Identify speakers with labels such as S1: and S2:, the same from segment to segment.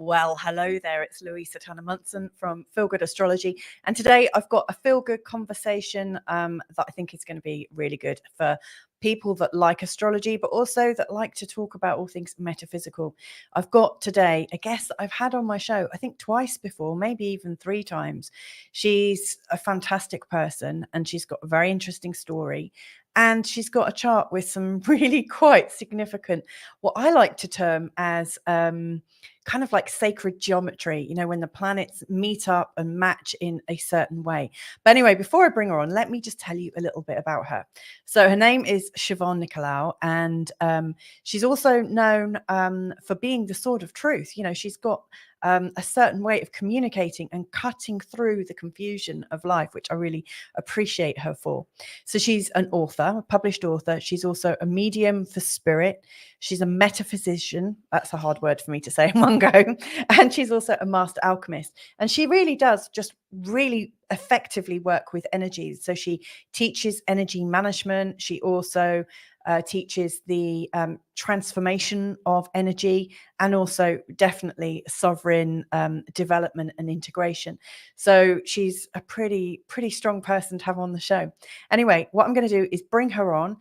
S1: Well, hello there. It's Louisa Munson from Feel Good Astrology. And today I've got a feel good conversation that I think is going to be really good for people that like astrology, but also that like to talk about all things metaphysical. I've got today a guest that I've had on my show, I think twice before, maybe even 3 times. She's a fantastic person and she's got a very interesting story. And she's got a chart with some really quite significant, what I like to term as kind of like sacred geometry, you know, when the planets meet up and match in a certain way. But anyway, before I bring her on, let me just tell you a little bit about her. So her name is Siobhan Nicolaou, and she's also known for being the sword of truth. You know, she's got a certain way of communicating and cutting through the confusion of life, which I really appreciate her for. So she's an author, a published author. She's also a medium for spirit. She's a metaphysician. That's a hard word for me to say in one go. And she's also a master alchemist. And she really does just really effectively work with energies. So she teaches energy management. She also teaches the transformation of energy, and also definitely sovereign development and integration. So she's a pretty strong person to have on the show. Anyway, what I'm going to do is bring her on.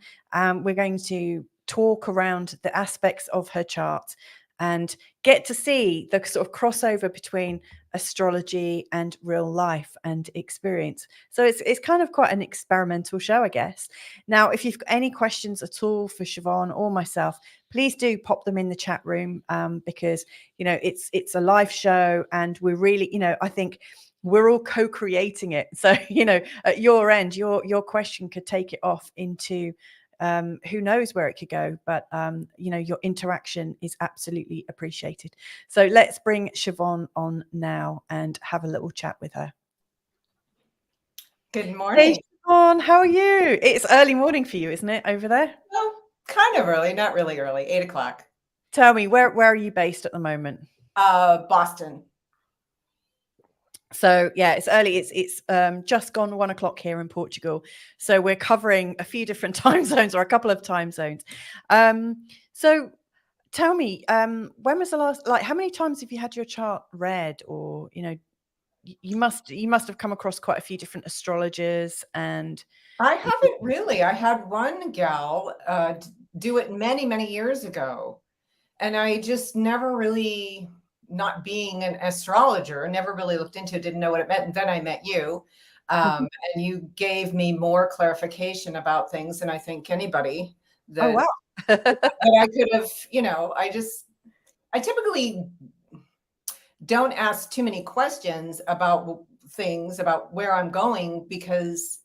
S1: We're going to talk around the aspects of her chart and get to see the sort of crossover between astrology and real life and experience. So it's kind of quite an experimental show, I guess. Now, if you've got any questions at all for Siobhan or myself, please do pop them in the chat room, because, you know, it's a live show and we're really, you know, I think we're all co-creating it. So, you know, at your end, your question could take it off into who knows where it could go, but you know, your interaction is absolutely appreciated. So let's bring Siobhan on now and have a little chat with her.
S2: Good morning.
S1: Hey Siobhan, how are you? It's early morning for you, isn't it, over there?
S2: Well, kind of early, not really early, 8 o'clock.
S1: Tell me, where are you based at the moment?
S2: Boston.
S1: So yeah, it's early. It's just gone 1 o'clock here in Portugal. So we're covering a few different time zones, or a couple of time zones. So tell me, when was the last, like, how many times have you had your chart read? Or, you know, you must have come across quite a few different astrologers. And
S2: I haven't really. I had one gal do it many years ago, and I just never really, not being an astrologer, never really looked into it, didn't know what it meant. And then I met you, and you gave me more clarification about things than I think anybody that,
S1: oh wow.
S2: that I could have, you know. I typically don't ask too many questions about things, about where I'm going, because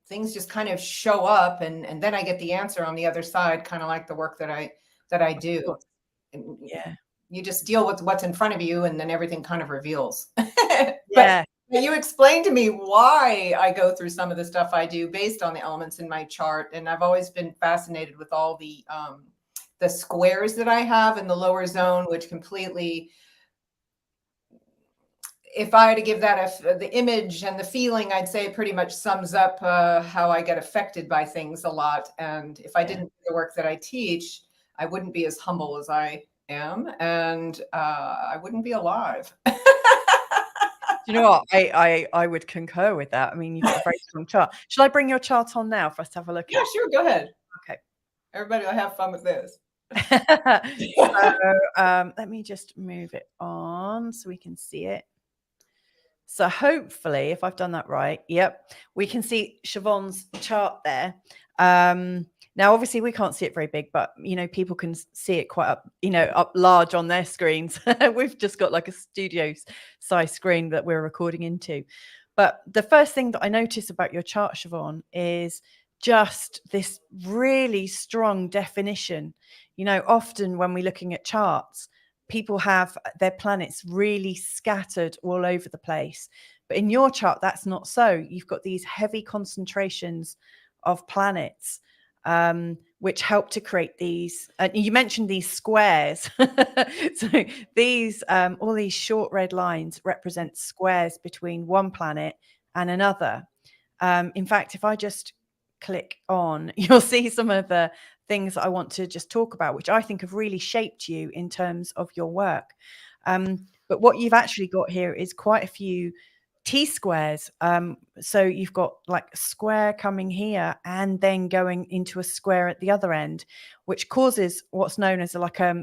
S2: things just kind of show up, and then I get the answer on the other side, kind of like the work that I do.
S1: Yeah.
S2: You just deal with what's in front of you, and then everything kind of reveals.
S1: Yeah.
S2: But you explained to me why I go through some of the stuff I do based on the elements in my chart. And I've always been fascinated with all the squares that I have in the lower zone, which completely, if I had to give that the image and the feeling, I'd say it pretty much sums up how I get affected by things a lot. And if I didn't do the work that I teach, I wouldn't be as humble as I am, and I wouldn't be alive.
S1: Do you know what? I would concur with that. I mean, you've got a very strong chart. Shall I bring your chart on now for us to have a look at?
S2: Yeah, sure. Go ahead.
S1: Okay.
S2: Everybody will have fun with this.
S1: So let me just move it on so we can see it. So hopefully, if I've done that right, yep, we can see Siobhan's chart there. Now, obviously, we can't see it very big, but, you know, people can see it quite up, you know, up large on their screens. We've just got like a studio size screen that we're recording into. But the first thing that I notice about your chart, Siobhan, is just this really strong definition. You know, often when we're looking at charts, people have their planets really scattered all over the place. But in your chart, that's not so. You've got these heavy concentrations of planets, which help to create these. You mentioned these squares. So these, all these short red lines represent squares between one planet and another. In fact, if I just click on, you'll see some of the things that I want to just talk about, which I think have really shaped you in terms of your work. But what you've actually got here is quite a few T-squares. So you've got like a square coming here and then going into a square at the other end, which causes what's known as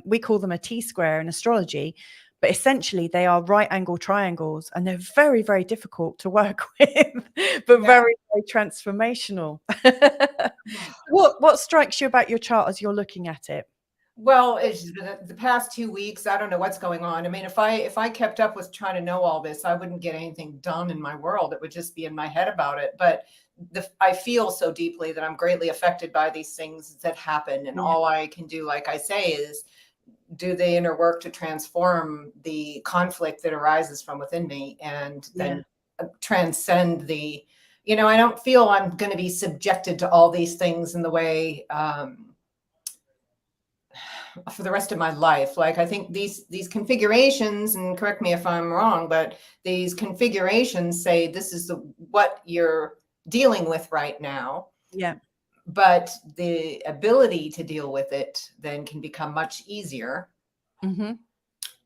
S1: we call them a T-square in astrology, but essentially they are right angle triangles, and they're very, very difficult to work with, but very, very transformational. What strikes you about your chart as you're looking at it?
S2: Well, it's the past 2 weeks, I don't know what's going on. I mean, if I kept up with trying to know all this, I wouldn't get anything done in my world. It would just be in my head about it. But I feel so deeply that I'm greatly affected by these things that happen. And all I can do, like I say, is do the inner work to transform the conflict that arises from within me, and then transcend the, I don't feel I'm going to be subjected to all these things in the way, for the rest of my life. Like, I think these configurations, and correct me if I'm wrong, but these configurations say this is what you're dealing with right now.
S1: Yeah.
S2: But the ability to deal with it then can become much easier.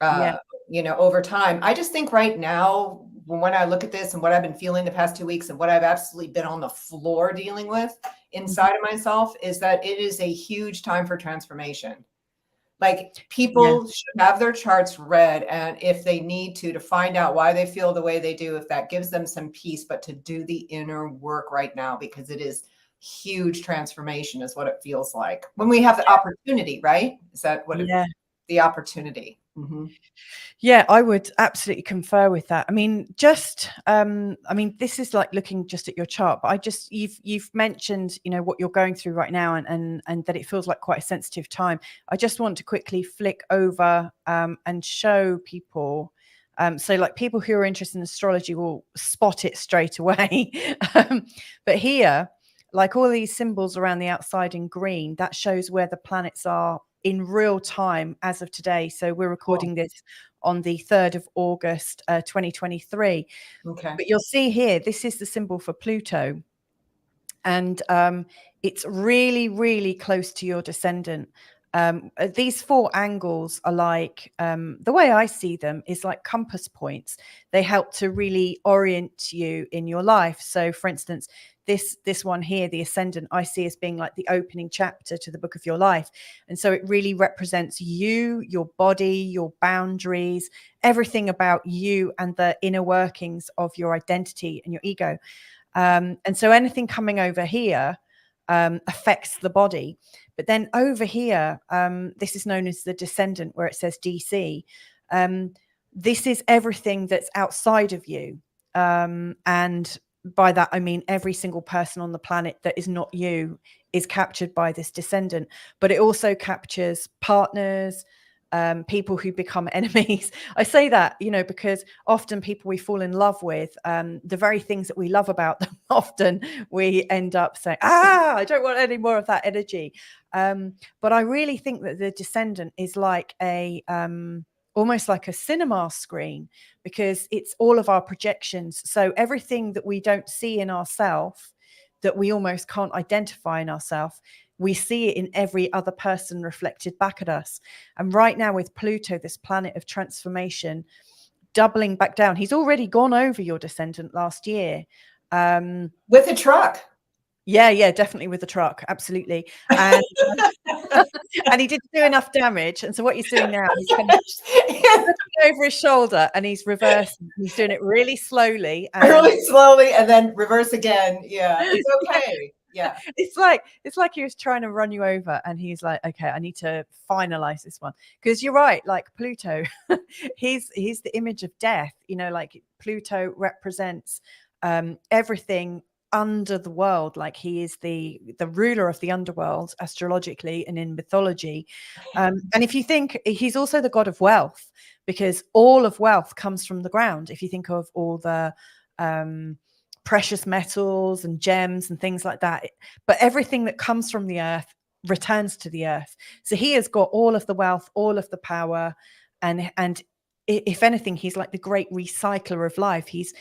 S2: Over time. I just think right now, when I look at this and what I've been feeling the past 2 weeks and what I've absolutely been on the floor dealing with inside of myself, is that it is a huge time for transformation. Like, people should have their charts read, and if they need to find out why they feel the way they do, if that gives them some peace, but to do the inner work right now, because it is huge transformation is what it feels like when we have the opportunity, right? Is that what the opportunity?
S1: Yeah, I would absolutely confer with that. I mean, this is like looking just at your chart, but you've mentioned, what you're going through right now, and that it feels like quite a sensitive time. I just want to quickly flick over and show people. So like people who are interested in astrology will spot it straight away. But here, like all these symbols around the outside in green, that shows where the planets are in real time as of today. So we're recording this on the 3rd of August, 2023.
S2: Okay.
S1: But you'll see here, this is the symbol for Pluto. And it's really, really close to your descendant. These 4 angles are like, the way I see them is like compass points. They help to really orient you in your life. So for instance, this one here, the ascendant, I see as being like the opening chapter to the book of your life. And so it really represents you, your body, your boundaries, everything about you and the inner workings of your identity and your ego. And so anything coming over here affects the body. But then over here, this is known as the descendant, where it says DC. This is everything that's outside of you. And by that, I mean every single person on the planet that is not you is captured by this descendant. But it also captures partners, people who become enemies. I say that, because often people we fall in love with, the very things that we love about them, often we end up saying, I don't want any more of that energy. But I really think that the descendant is like almost like a cinema screen, because it's all of our projections. So everything that we don't see in ourselves, that we almost can't identify in ourselves, we see it in every other person reflected back at us. And right now with Pluto, this planet of transformation, doubling back down, he's already gone over your descendant last year.
S2: With a truck.
S1: Yeah, definitely with the truck. Absolutely. And, and he didn't do enough damage. And so what he's doing now, he's kind of looking over his shoulder and he's reversing. He's doing it really slowly.
S2: And then reverse again. Yeah, it's okay. Yeah.
S1: It's like he was trying to run you over, and he's like, okay, I need to finalize this one. Because you're right, like Pluto, he's the image of death. Like Pluto represents everything under the world. Like he is the ruler of the underworld astrologically and in mythology. And if you think, he's also the god of wealth, because all of wealth comes from the ground. If you think of all the precious metals and gems and things like that, but everything that comes from the earth returns to the earth. So he has got all of the wealth, all of the power, and if anything, he's like the great recycler of life. He's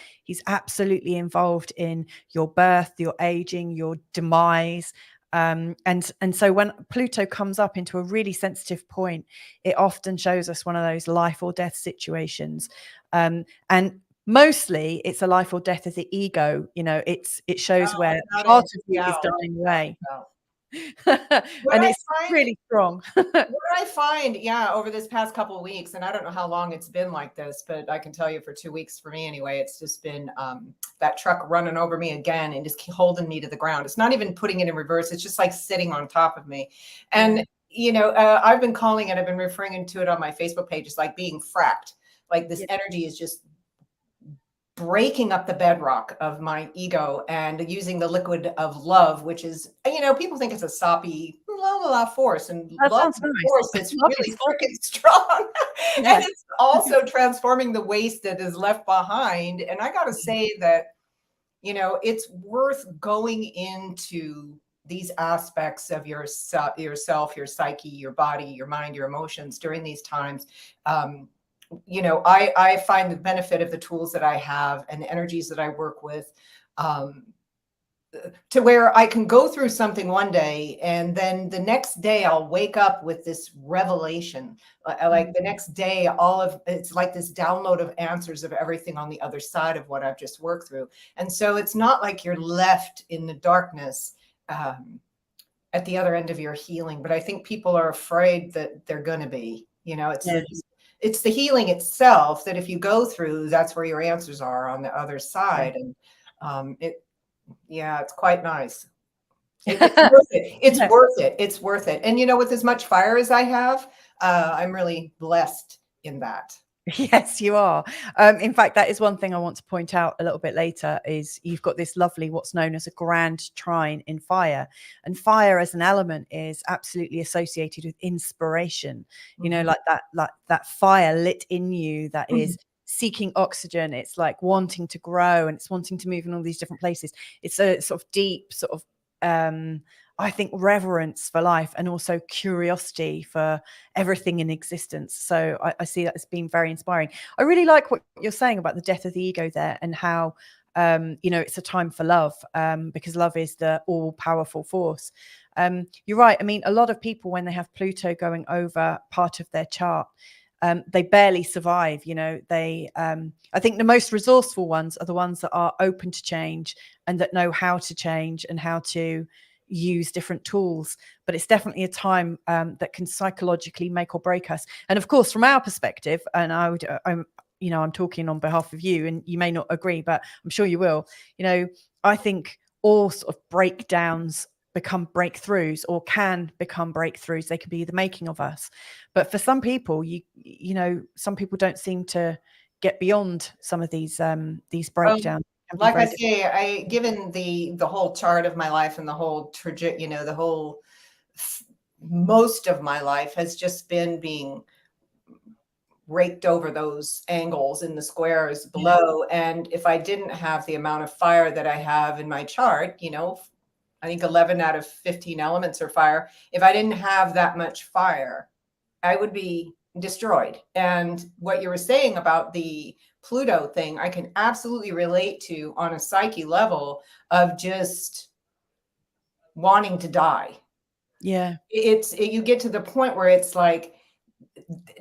S1: absolutely involved in your birth, your aging, your demise. And so when Pluto comes up into a really sensitive point, it often shows us one of those life or death situations. And mostly it's a life or death of the ego. You know, it shows where part of you is dying away. And it's really strong.
S2: What I find, over this past couple of weeks, and I don't know how long it's been like this, but I can tell you for 2 weeks for me anyway, it's just been that truck running over me again and just holding me to the ground. It's not even putting it in reverse. It's just like sitting on top of me. And, I've been calling it, I've been referring to it on my Facebook page, it's like being fracked. Like this energy is just breaking up the bedrock of my ego and using the liquid of love, which is, people think it's a soppy force, and love force is really freaking strong. And it's also transforming the waste that is left behind. And I got to say that, it's worth going into these aspects of yourself, your psyche, your body, your mind, your emotions during these times. I find the benefit of the tools that I have and the energies that I work with, to where I can go through something one day and then the next day I'll wake up with this revelation. Like the next day, it's like this download of answers of everything on the other side of what I've just worked through. And so it's not like you're left in the darkness at the other end of your healing, but I think people are afraid that they're going to be, it's the healing itself that if you go through, that's where your answers are on the other side. And it's quite nice. It's worth it. It's worth it. It's worth it. And with as much fire as I have, I'm really blessed in that.
S1: Yes, you are. In fact, that is one thing I want to point out a little bit later, is you've got this lovely, what's known as a grand trine in fire. And fire as an element is absolutely associated with inspiration, like that fire lit in you that is seeking oxygen. It's like wanting to grow, and it's wanting to move in all these different places. It's a sort of deep sort of I think reverence for life, and also curiosity for everything in existence. So I see that as being very inspiring. I really like what you're saying about the death of the ego there, and how it's a time for love, because love is the all-powerful force. You're right. I mean, a lot of people, when they have Pluto going over part of their chart, they barely survive. I think the most resourceful ones are the ones that are open to change and that know how to change and how to use different tools. But it's definitely a time that can psychologically make or break us. And of course, from our perspective, and I'm talking on behalf of you, and you may not agree, but I'm sure you will. I think all sort of breakdowns become breakthroughs, or can become breakthroughs. They can be the making of us. But for some people, some people don't seem to get beyond some of these breakdowns.
S2: Like I say, given the whole chart of my life and the whole most of my life has just been being raked over those angles in the squares below. And if I didn't have the amount of fire that I have in my chart, I think 11 out of 15 elements are fire. If I didn't have that much fire, I would be destroyed. And what you were saying about the Pluto thing, I can absolutely relate to on a psyche level of just wanting to die.
S1: Yeah.
S2: You get to the point where it's like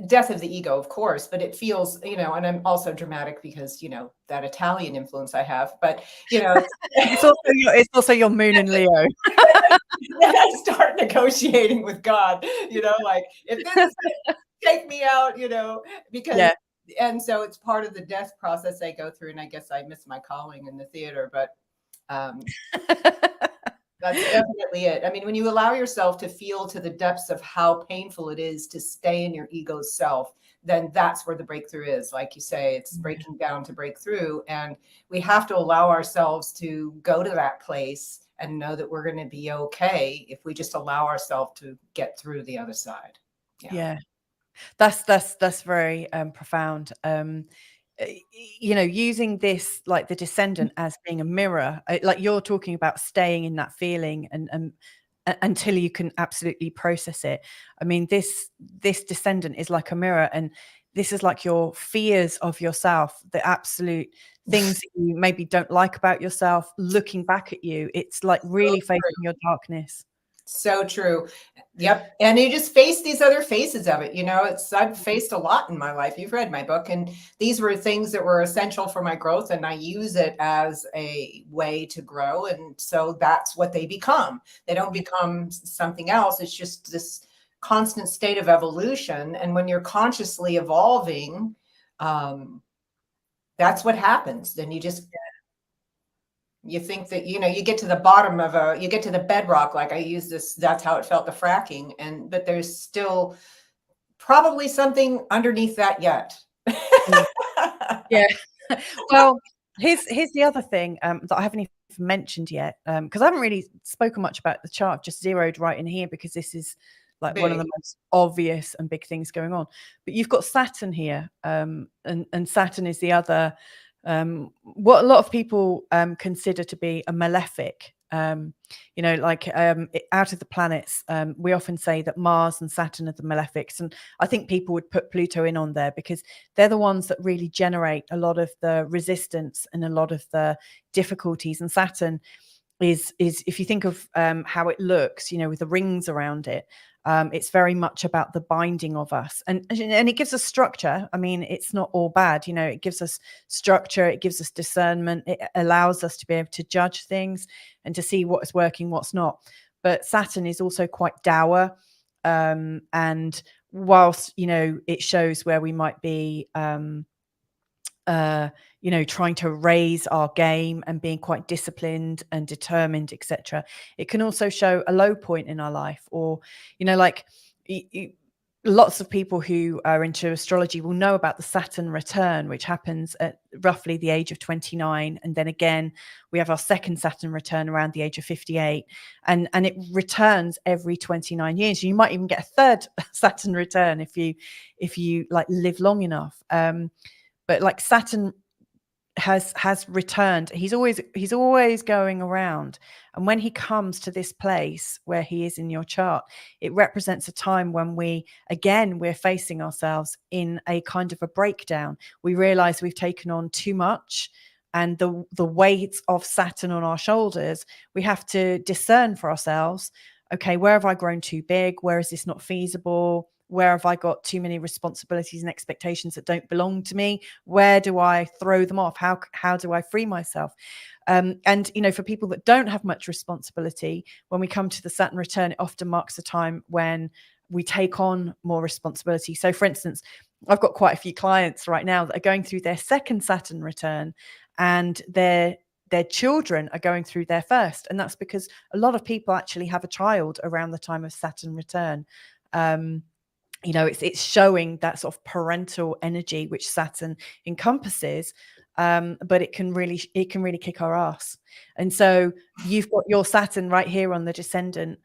S2: death of the ego, of course, but it feels, and I'm also dramatic because, that Italian influence I have, but,
S1: it's also your moon in Leo.
S2: Then I start negotiating with God, like, if this is it, take me out, because, and so it's part of the death process I go through. And I guess I miss my calling in the theater, but that's definitely it. I mean, when you allow yourself to feel to the depths of how painful it is to stay in your ego's self, then that's where the breakthrough is. Like you say, it's breaking down to break through. And we have to allow ourselves to go to that place and know that we're going to be okay if we just allow ourselves to get through the other side.
S1: Yeah. That's very profound. Using this, like the descendant, as being a mirror, like you're talking about staying in that feeling and until you can absolutely process it. I mean, this descendant is like a mirror, and this is like your fears of yourself, the absolute things that you maybe don't like about yourself. Looking back at you, it's like really facing your darkness.
S2: So true. Yep. And you just face these other faces of it. I've faced a lot in my life. You've read my book, and these were things that were essential for my growth, and I use it as a way to grow. And so that's what they become. They don't become something else. It's just this constant state of evolution. And when you're consciously evolving, that's what happens. Then you think that, you get to the bottom you get to the bedrock. Like I use this, that's how it felt, the fracking. But there's still probably something underneath that yet.
S1: Yeah. Well, here's the other thing that I haven't even mentioned yet, because I haven't really spoken much about the chart. I've just zeroed right in here because this is like one of the most obvious and big things going on. But you've got Saturn here, and Saturn is the other, what a lot of people consider to be a malefic. Out of the planets, we often say that Mars and Saturn are the malefics, and I think people would put Pluto in on there because they're the ones that really generate a lot of the resistance and a lot of the difficulties. And Saturn is if you think of how it looks, with the rings around it, it's very much about the binding of us, and it gives us structure. I mean, it's not all bad, it gives us structure, it gives us discernment, it allows us to be able to judge things and to see what is working, what's not. But Saturn is also quite dour, and whilst it shows where we might be trying to raise our game and being quite disciplined and determined, etc. It can also show a low point in our life, or lots of people who are into astrology will know about the Saturn return, which happens at roughly the age of 29, and then again we have our second Saturn return around the age of 58, and it returns every 29 years. You might even get a third Saturn return if you like live long enough. But like Saturn has returned. He's always going around. And when he comes to this place where he is in your chart, it represents a time when we're facing ourselves in a kind of a breakdown. We realize we've taken on too much, and the weight of Saturn on our shoulders, we have to discern for ourselves. Okay, where have I grown too big? Where is this not feasible? Where have I got too many responsibilities and expectations that don't belong to me? Where do I throw them off? How do I free myself? And for people that don't have much responsibility, when we come to the Saturn return, it often marks a time when we take on more responsibility. So, for instance, I've got quite a few clients right now that are going through their second Saturn return, and their children are going through their first. And that's because a lot of people actually have a child around the time of Saturn return. It's showing that sort of parental energy which Saturn encompasses, but it can really kick our ass. And so you've got your Saturn right here on the descendant,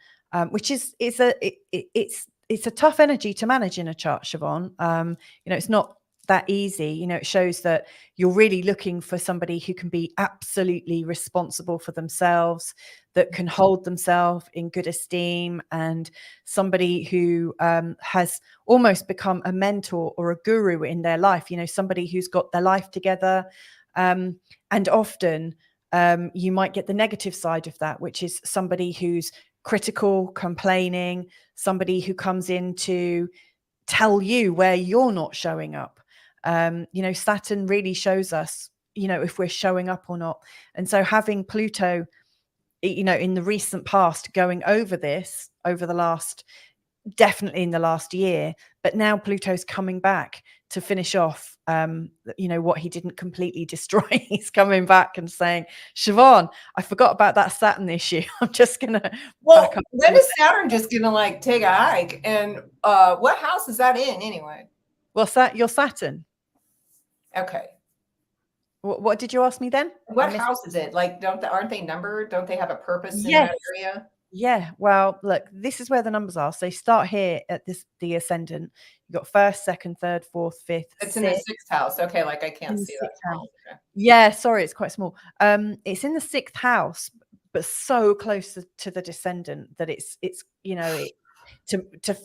S1: which is it's a tough energy to manage in a chart, Siobhan. It's not that easy. It shows that you're really looking for somebody who can be absolutely responsible for themselves, that can hold themselves in good esteem, and somebody who has almost become a mentor or a guru in their life, somebody who's got their life together. And often you might get the negative side of that, which is somebody who's critical, complaining, somebody who comes in to tell you where you're not showing up. Saturn really shows us, if we're showing up or not. And so having Pluto, in the recent past, going over this, definitely in the last year, but now Pluto's coming back to finish off, what he didn't completely destroy. He's coming back and saying, Siobhan, I forgot about that Saturn issue. I'm just going to back up.
S2: When is Saturn just going to take a hike? And what house is that in anyway?
S1: Well, your Saturn.
S2: Okay.
S1: What did you ask me then?
S2: What house is it? Aren't they numbered? Don't they have a purpose in
S1: Yes.
S2: that area?
S1: Yeah. Well, look, this is where the numbers are. So start here at the ascendant. You've got first, second, third, fourth, fifth.
S2: It's in the sixth house. Okay, I can't see that.
S1: Okay. Yeah, sorry, it's quite small. It's in the sixth house, but so close to the descendant that it's to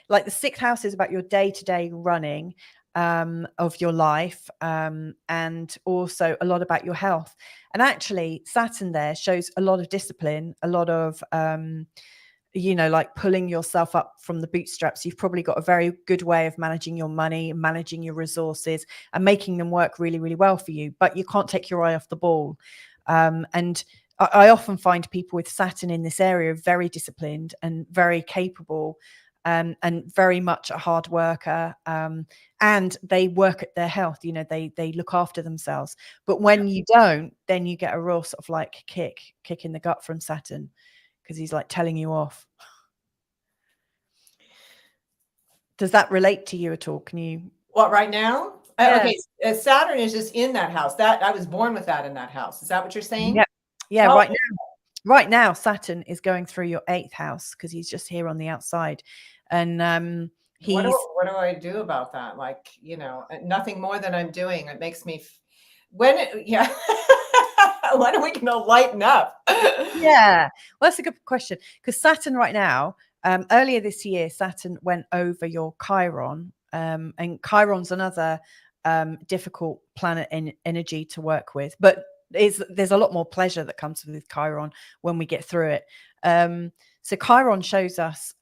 S1: like the sixth house is about your day-to-day running. of your life, and also a lot about your health. And actually, Saturn there shows a lot of discipline, a lot of like pulling yourself up from the bootstraps. You've probably got a very good way of managing your money, managing your resources, and making them work really, really well for you. But you can't take your eye off the ball. And I often find people with Saturn in this area very disciplined and very capable, and very much a hard worker. And they work at their health. They look after themselves. But when you don't, then you get a real sort of like kick in the gut from Saturn, because he's like telling you off. Does that relate to you at all? Can you?
S2: What, right now?
S1: Yeah.
S2: Okay, Saturn is just in that house. That I was born with that in that house. Is that what you're saying?
S1: Yep. Yeah.
S2: Oh.
S1: Right now, Saturn is going through your 8th house because he's just here on the outside, and
S2: what do I do about that? Like, nothing more than I'm doing. It makes me when are we going to lighten up?
S1: Yeah, well, that's a good question, because Saturn right now, earlier this year, Saturn went over your Chiron, and Chiron's another difficult planet energy to work with, but there's a lot more pleasure that comes with Chiron when we get through it. So Chiron shows us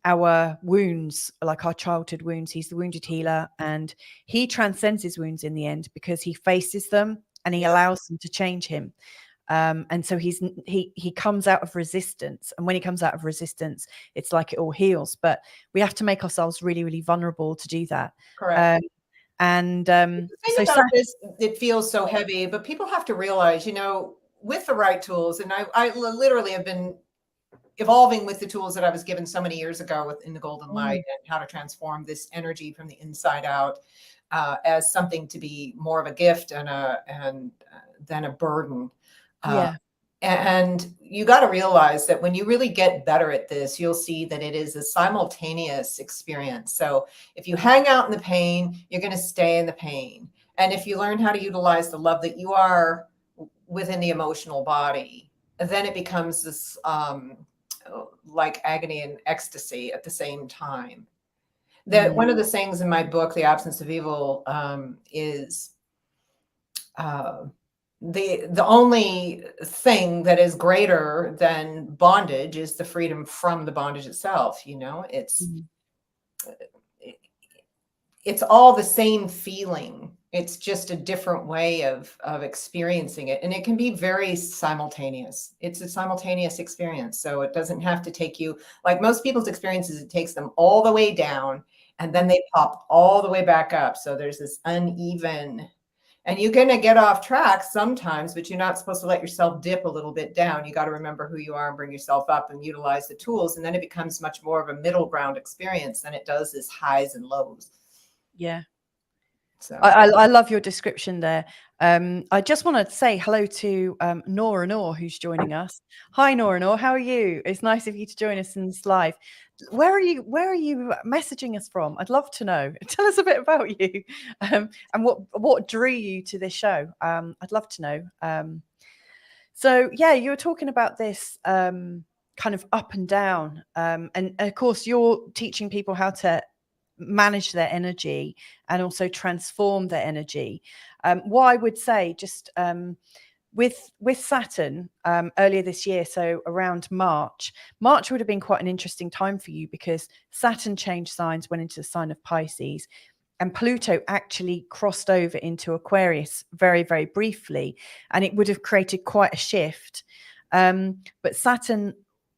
S1: our wounds, like our childhood wounds. He's the wounded healer, and he transcends his wounds in the end because he faces them and he allows them to change him. And so he comes out of resistance, and when he comes out of resistance, it's like it all heals. But we have to make ourselves really, really vulnerable to do that.
S2: Correct.
S1: The
S2: thing about this, it feels so heavy, but people have to realize, with the right tools, and I literally have been evolving with the tools that I was given so many years ago in the Golden Light, and how to transform this energy from the inside out as something to be more of a gift and than a burden. And you got to realize that when you really get better at this, you'll see that it is a simultaneous experience. So if you hang out in the pain, you're going to stay in the pain. And if you learn how to utilize the love that you are within the emotional body, then it becomes this like agony and ecstasy at the same time. That one of the things in my book, The Absence of Evil, is the only thing that is greater than bondage is the freedom from the bondage itself. It's all the same feeling. It's just a different way of experiencing it. And it can be very simultaneous. It's a simultaneous experience. So it doesn't have to take you, like most people's experiences, it takes them all the way down and then they pop all the way back up. So there's this uneven, and you're going to get off track sometimes, but you're not supposed to let yourself dip a little bit down. You got to remember who you are and bring yourself up and utilize the tools. And then it becomes much more of a middle ground experience than it does as highs and lows.
S1: Yeah.
S2: So
S1: I love your description there. I just want to say hello to Nora Nor, who's joining us. Hi, Nora Nor. How are you? It's nice of you to join us in this live. Where are you messaging us from? I'd love to know. Tell us a bit about you, and what drew you to this show. I'd love to know. So yeah, you were talking about this kind of up and down, and of course you're teaching people how to manage their energy and also transform their energy. What I would say, just with Saturn earlier this year, so around March would have been quite an interesting time for you, because Saturn changed signs, went into the sign of Pisces, and Pluto actually crossed over into Aquarius very, very briefly, and it would have created quite a shift. But Saturn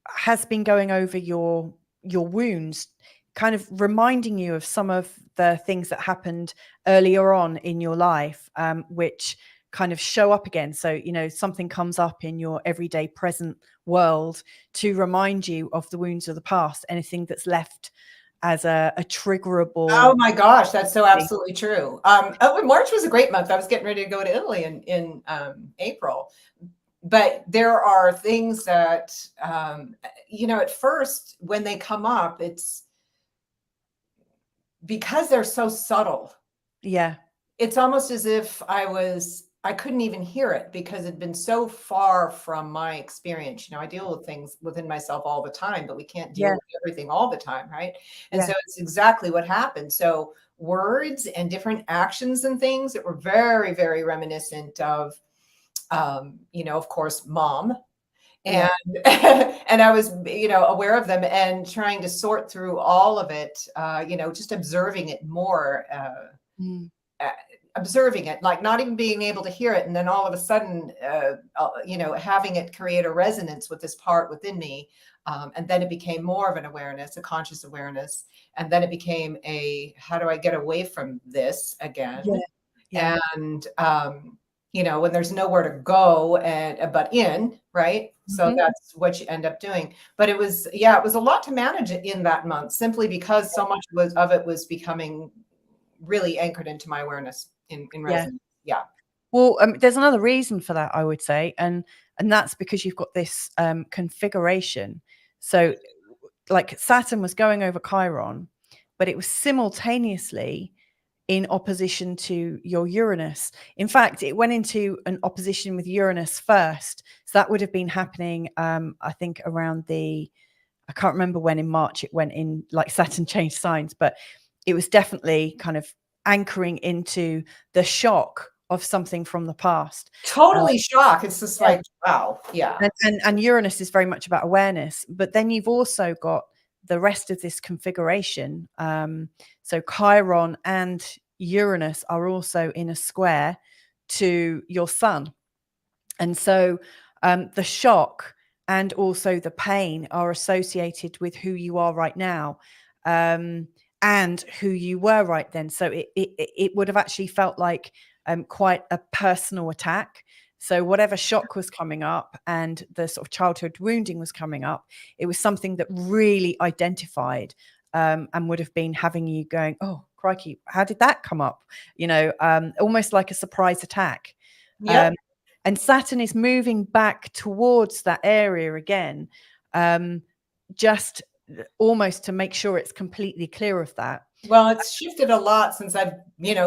S1: has been going over your wounds, kind of reminding you of some of the things that happened earlier on in your life, which kind of show up again. So, something comes up in your everyday present world to remind you of the wounds of the past, anything that's left as a triggerable.
S2: Oh my gosh, that's so absolutely true. March was a great month. I was getting ready to go to Italy in April. But there are things that, at first when they come up, it's because they're so subtle.
S1: Yeah.
S2: It's almost as if I couldn't even hear it because it'd been so far from my experience. I deal with things within myself all the time, but we can't deal with everything all the time. Right. And so it's exactly what happened. So words and different actions and things that were very, very reminiscent of, of course, mom. And and I was, aware of them and trying to sort through all of it, just observing it more, observing it, like not even being able to hear it. And then all of a sudden, having it create a resonance with this part within me. And then it became more of an awareness, a conscious awareness. And then it became how do I get away from this again? And, when there's nowhere to go but in, right? So that's what you end up doing. But it was a lot to manage in that month, simply because so much of it was becoming really anchored into my awareness in resonance. Yeah.
S1: Well, there's another reason for that, I would say, and that's because you've got this configuration. So, like Saturn was going over Chiron, but it was simultaneously in opposition to your Uranus. In fact, it went into an opposition with Uranus first. So that would have been happening, I think, around I can't remember when in March it went in, like Saturn changed signs, but it was definitely kind of anchoring into the shock of something from the past.
S2: Totally shock. It's just like, wow. Yeah.
S1: And Uranus is very much about awareness, but then you've also got the rest of this configuration. So Chiron and Uranus are also in a square to your sun. And so the shock and also the pain are associated with who you are right now, and who you were right then. So it would have actually felt like quite a personal attack. So whatever shock was coming up and the sort of childhood wounding was coming up, it was something that really identified, and would have been having you going, oh, crikey, how did that come up? Almost like a surprise attack.
S2: Yeah.
S1: And Saturn is moving back towards that area again, just almost to make sure it's completely clear of that.
S2: Well, it's shifted a lot since I've,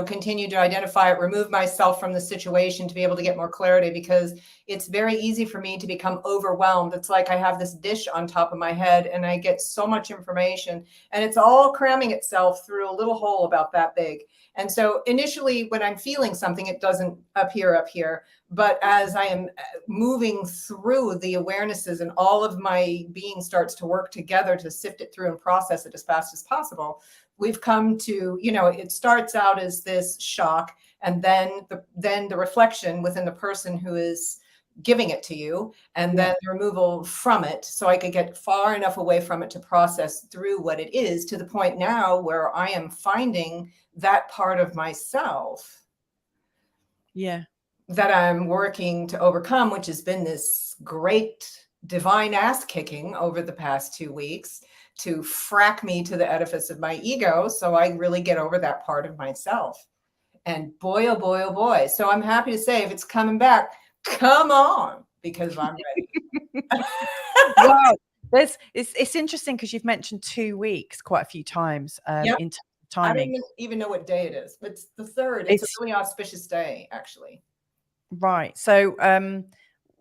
S2: continued to identify it, remove myself from the situation to be able to get more clarity, because it's very easy for me to become overwhelmed. It's like I have this dish on top of my head and I get so much information and it's all cramming itself through a little hole about that big. And so initially when I'm feeling something, it doesn't appear up here. But as I am moving through the awarenesses and all of my being starts to work together to sift it through and process it as fast as possible, we've come to, it starts out as this shock, and then the reflection within the person who is giving it to you, and then the removal from it, so I could get far enough away from it to process through what it is, to the point now where I am finding that part of myself that I'm working to overcome, which has been this great divine ass kicking over the past 2 weeks to frack me to the edifice of my ego, so I really get over that part of myself. And boy, oh boy, oh boy. So I'm happy to say, if it's coming back, come on, because I'm ready.
S1: Wow. It's interesting because you've mentioned 2 weeks quite a few times in terms of timing.
S2: I don't even know what day it is, but it's the 3rd. It's a really auspicious day, actually.
S1: Right. So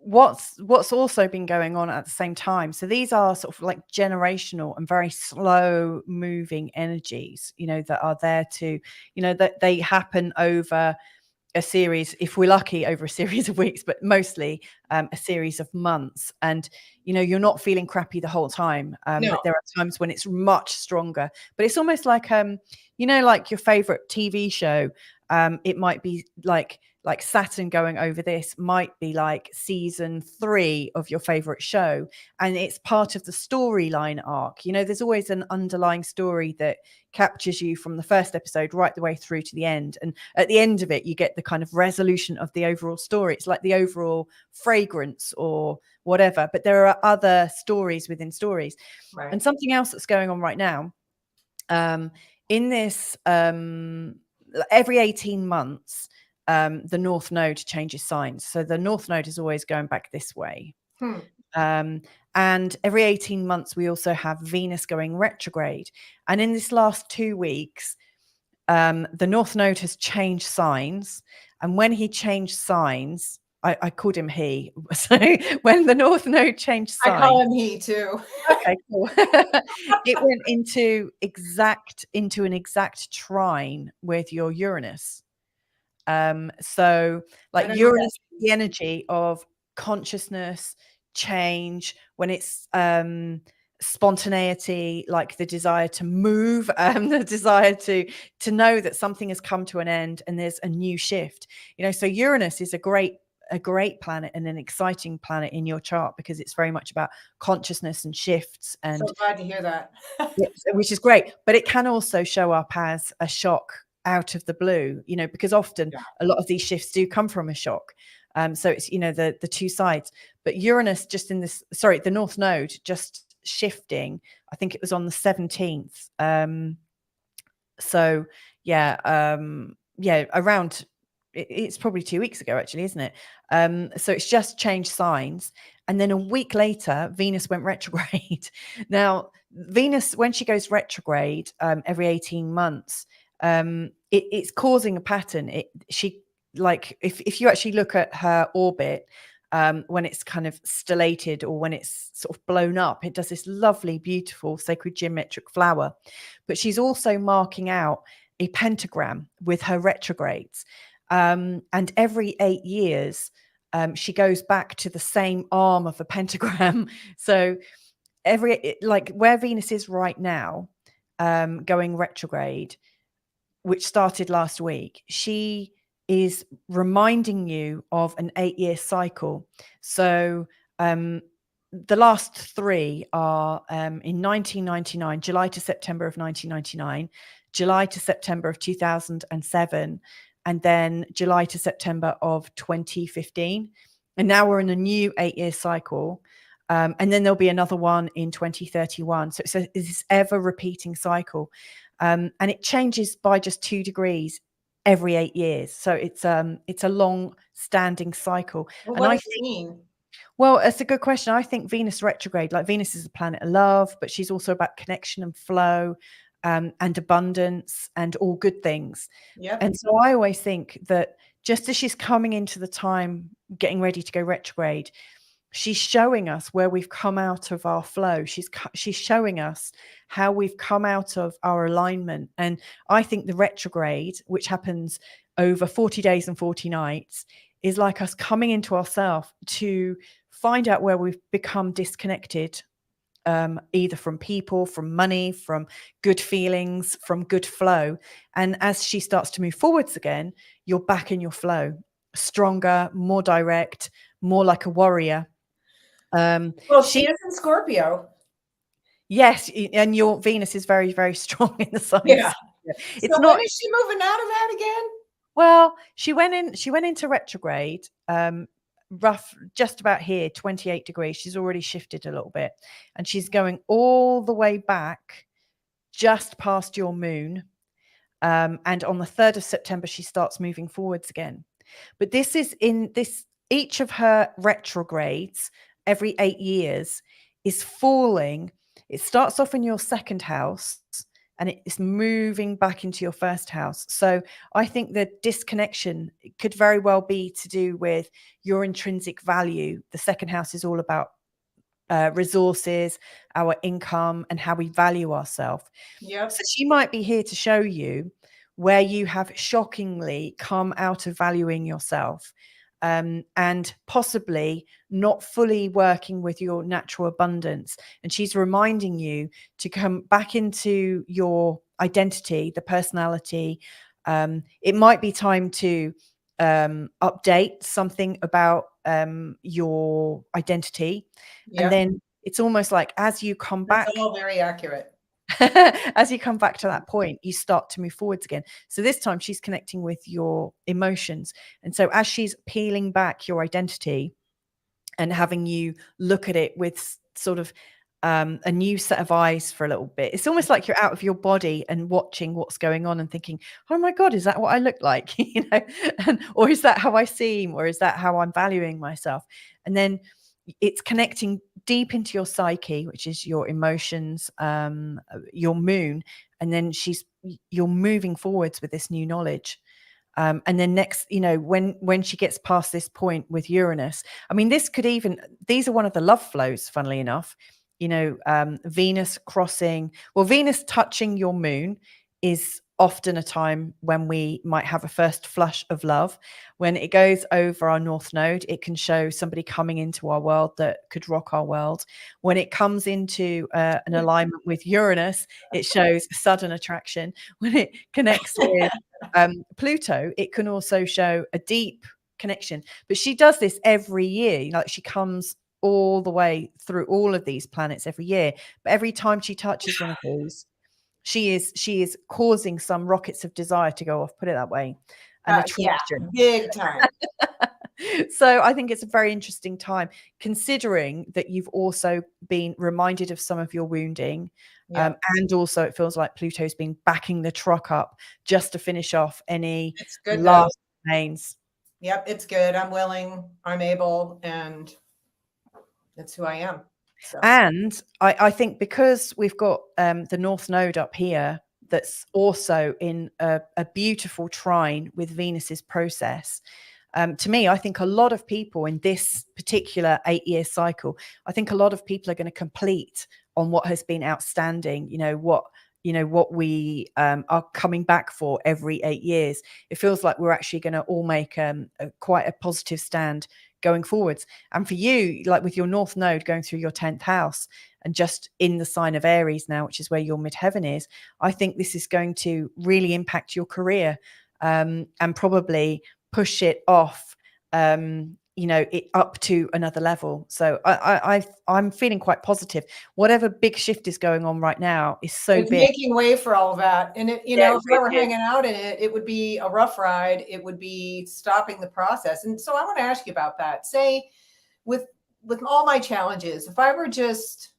S1: what's also been going on at the same time, so these are sort of like generational and very slow moving energies, that are there to, that they happen over a series, if we're lucky, over a series of weeks, but mostly a series of months. And you're not feeling crappy the whole time,
S2: No.
S1: but there are times when it's much stronger. But it's almost like like your favorite TV show. It might be like Saturn going over this might be like season 3 of your favorite show, and it's part of the storyline arc. There's always an underlying story that captures you from the first episode right the way through to the end, and at the end of it you get the kind of resolution of the overall story. It's like the overall fragrance or whatever, but there are other stories within stories.
S2: Right.
S1: And something else that's going on right now, in this, every 18 months, the North Node changes signs. So the North Node is always going back this way. And every 18 months, we also have Venus going retrograde. And in this last 2 weeks, the North Node has changed signs. And when he changed signs, I called him he. So when the North Node changed
S2: I call
S1: sign,
S2: him he too.
S1: okay, cool. It went into an exact trine with your Uranus. So
S2: I
S1: like
S2: don't know what that
S1: Uranus, the energy of consciousness, change, when it's spontaneity, like the desire to move, the desire to know that something has come to an end and there's a new shift. So Uranus is a great planet and an exciting planet in your chart, because it's very much about consciousness and shifts, and
S2: So glad to hear that.
S1: yes, which is great. But it can also show up as a shock out of the blue, because often
S2: Yeah.
S1: a lot of these shifts do come from a shock. So it's, the two sides. But Uranus just the North Node just shifting, I think it was on the 17th. So around, it's probably 2 weeks ago actually, isn't it? So it's just changed signs. And then a week later, Venus went retrograde. Now, Venus, when she goes retrograde every 18 months, it's causing a pattern. If you actually look at her orbit, when it's kind of stellated or when it's sort of blown up, it does this lovely, beautiful, sacred geometric flower. But she's also marking out a pentagram with her retrogrades. And every 8 years, she goes back to the same arm of a pentagram. So where Venus is right now, going retrograde, which started last week, she is reminding you of an 8-year cycle. So the last 3 are in 1999, July to September of 1999, July to September of 2007, and then July to September of 2015. And now we're in a new 8-year cycle. And then there'll be another one in 2031. So it's this ever repeating cycle. And it changes by just 2 degrees every 8 years. So it's a long standing cycle.
S2: Well,
S1: And
S2: what
S1: I
S2: does it mean?
S1: well, it's a good question. I think Venus retrograde, like Venus is a planet of love, but she's also about connection and flow, and abundance and all good things.
S2: Yep.
S1: And so I always think that just as she's coming into the time, getting ready to go retrograde, she's showing us where we've come out of our flow. She's showing us how we've come out of our alignment. And I think the retrograde, which happens over 40 days and 40 nights, is like us coming into ourselves to find out where we've become disconnected, either from people, from money, from good feelings, from good flow. And as she starts to move forwards again, you're back in your flow, stronger, more direct, more like a warrior.
S2: Well, she is in Scorpio.
S1: Yes, and your Venus is very, very strong in the sign.
S2: Yeah.
S1: It's
S2: So
S1: not.
S2: when is she moving out of that again?
S1: Well, she went into retrograde, just about here, 28 degrees. She's already shifted a little bit, and she's going all the way back just past your moon. And on the 3rd of September, she starts moving forwards again. But this is each of her retrogrades every 8 years is falling. It starts off in your 2nd house and it's moving back into your 1st house. So I think the disconnection could very well be to do with your intrinsic value. The 2nd house is all about resources, our income, and how we value ourselves.
S2: Yep.
S1: So she might be here to show you where you have shockingly come out of valuing yourself, and possibly not fully working with your natural abundance. And she's reminding you to come back into your identity, the personality. It might be time to update something about your identity.
S2: Yep.
S1: And then it's almost like as you come back,
S2: That's all very accurate.
S1: as you come back to that point, you start to move forwards again. So this time she's connecting with your emotions. And so as she's peeling back your identity and having you look at it with sort of a new set of eyes for a little bit, it's almost like you're out of your body and watching what's going on and thinking, oh my God, is that what I look like? Or is that how I seem? Or is that how I'm valuing myself? And then it's connecting deep into your psyche, which is your emotions, your moon. And then you're moving forwards with this new knowledge. And then next, when she gets past this point with Uranus, I mean, these are one of the love flows, funnily enough, Venus Venus touching your moon is often a time when we might have a first flush of love. When it goes over our north node, it can show somebody coming into our world that could rock our world. When it comes into an alignment with Uranus, it shows sudden attraction. When it connects with Pluto, it can also show a deep connection. But she does this every year. Like, she comes all the way through all of these planets every year. But every time she touches one of those, she is causing some rockets of desire to go off, put it that way, and attraction.
S2: Big time.
S1: So I think it's a very interesting time, considering that you've also been reminded of some of your wounding. And also it feels like Pluto's been backing the truck up just to finish off any last remains.
S2: Yep, it's good. I'm willing, I'm able, and that's who I am. So.
S1: And I think because we've got the North Node up here, that's also in a beautiful trine with Venus's process. To me, I think a lot of people in this particular 8-year cycle, I think a lot of people are going to complete on what has been outstanding, what we are coming back for every 8 years. It feels like we're actually going to all make quite a positive stand going forwards. And for you, like with your North Node going through your 10th house and just in the sign of Aries now, which is where your midheaven is, I think this is going to really impact your career and probably push it off, it up to another level. So I'm feeling quite positive. Whatever big shift is going on right now is it's big.
S2: Making way for all of that. And if I were hanging out in it, it would be a rough ride. It would be stopping the process. And so I want to ask you about that. Say with all my challenges, if I were just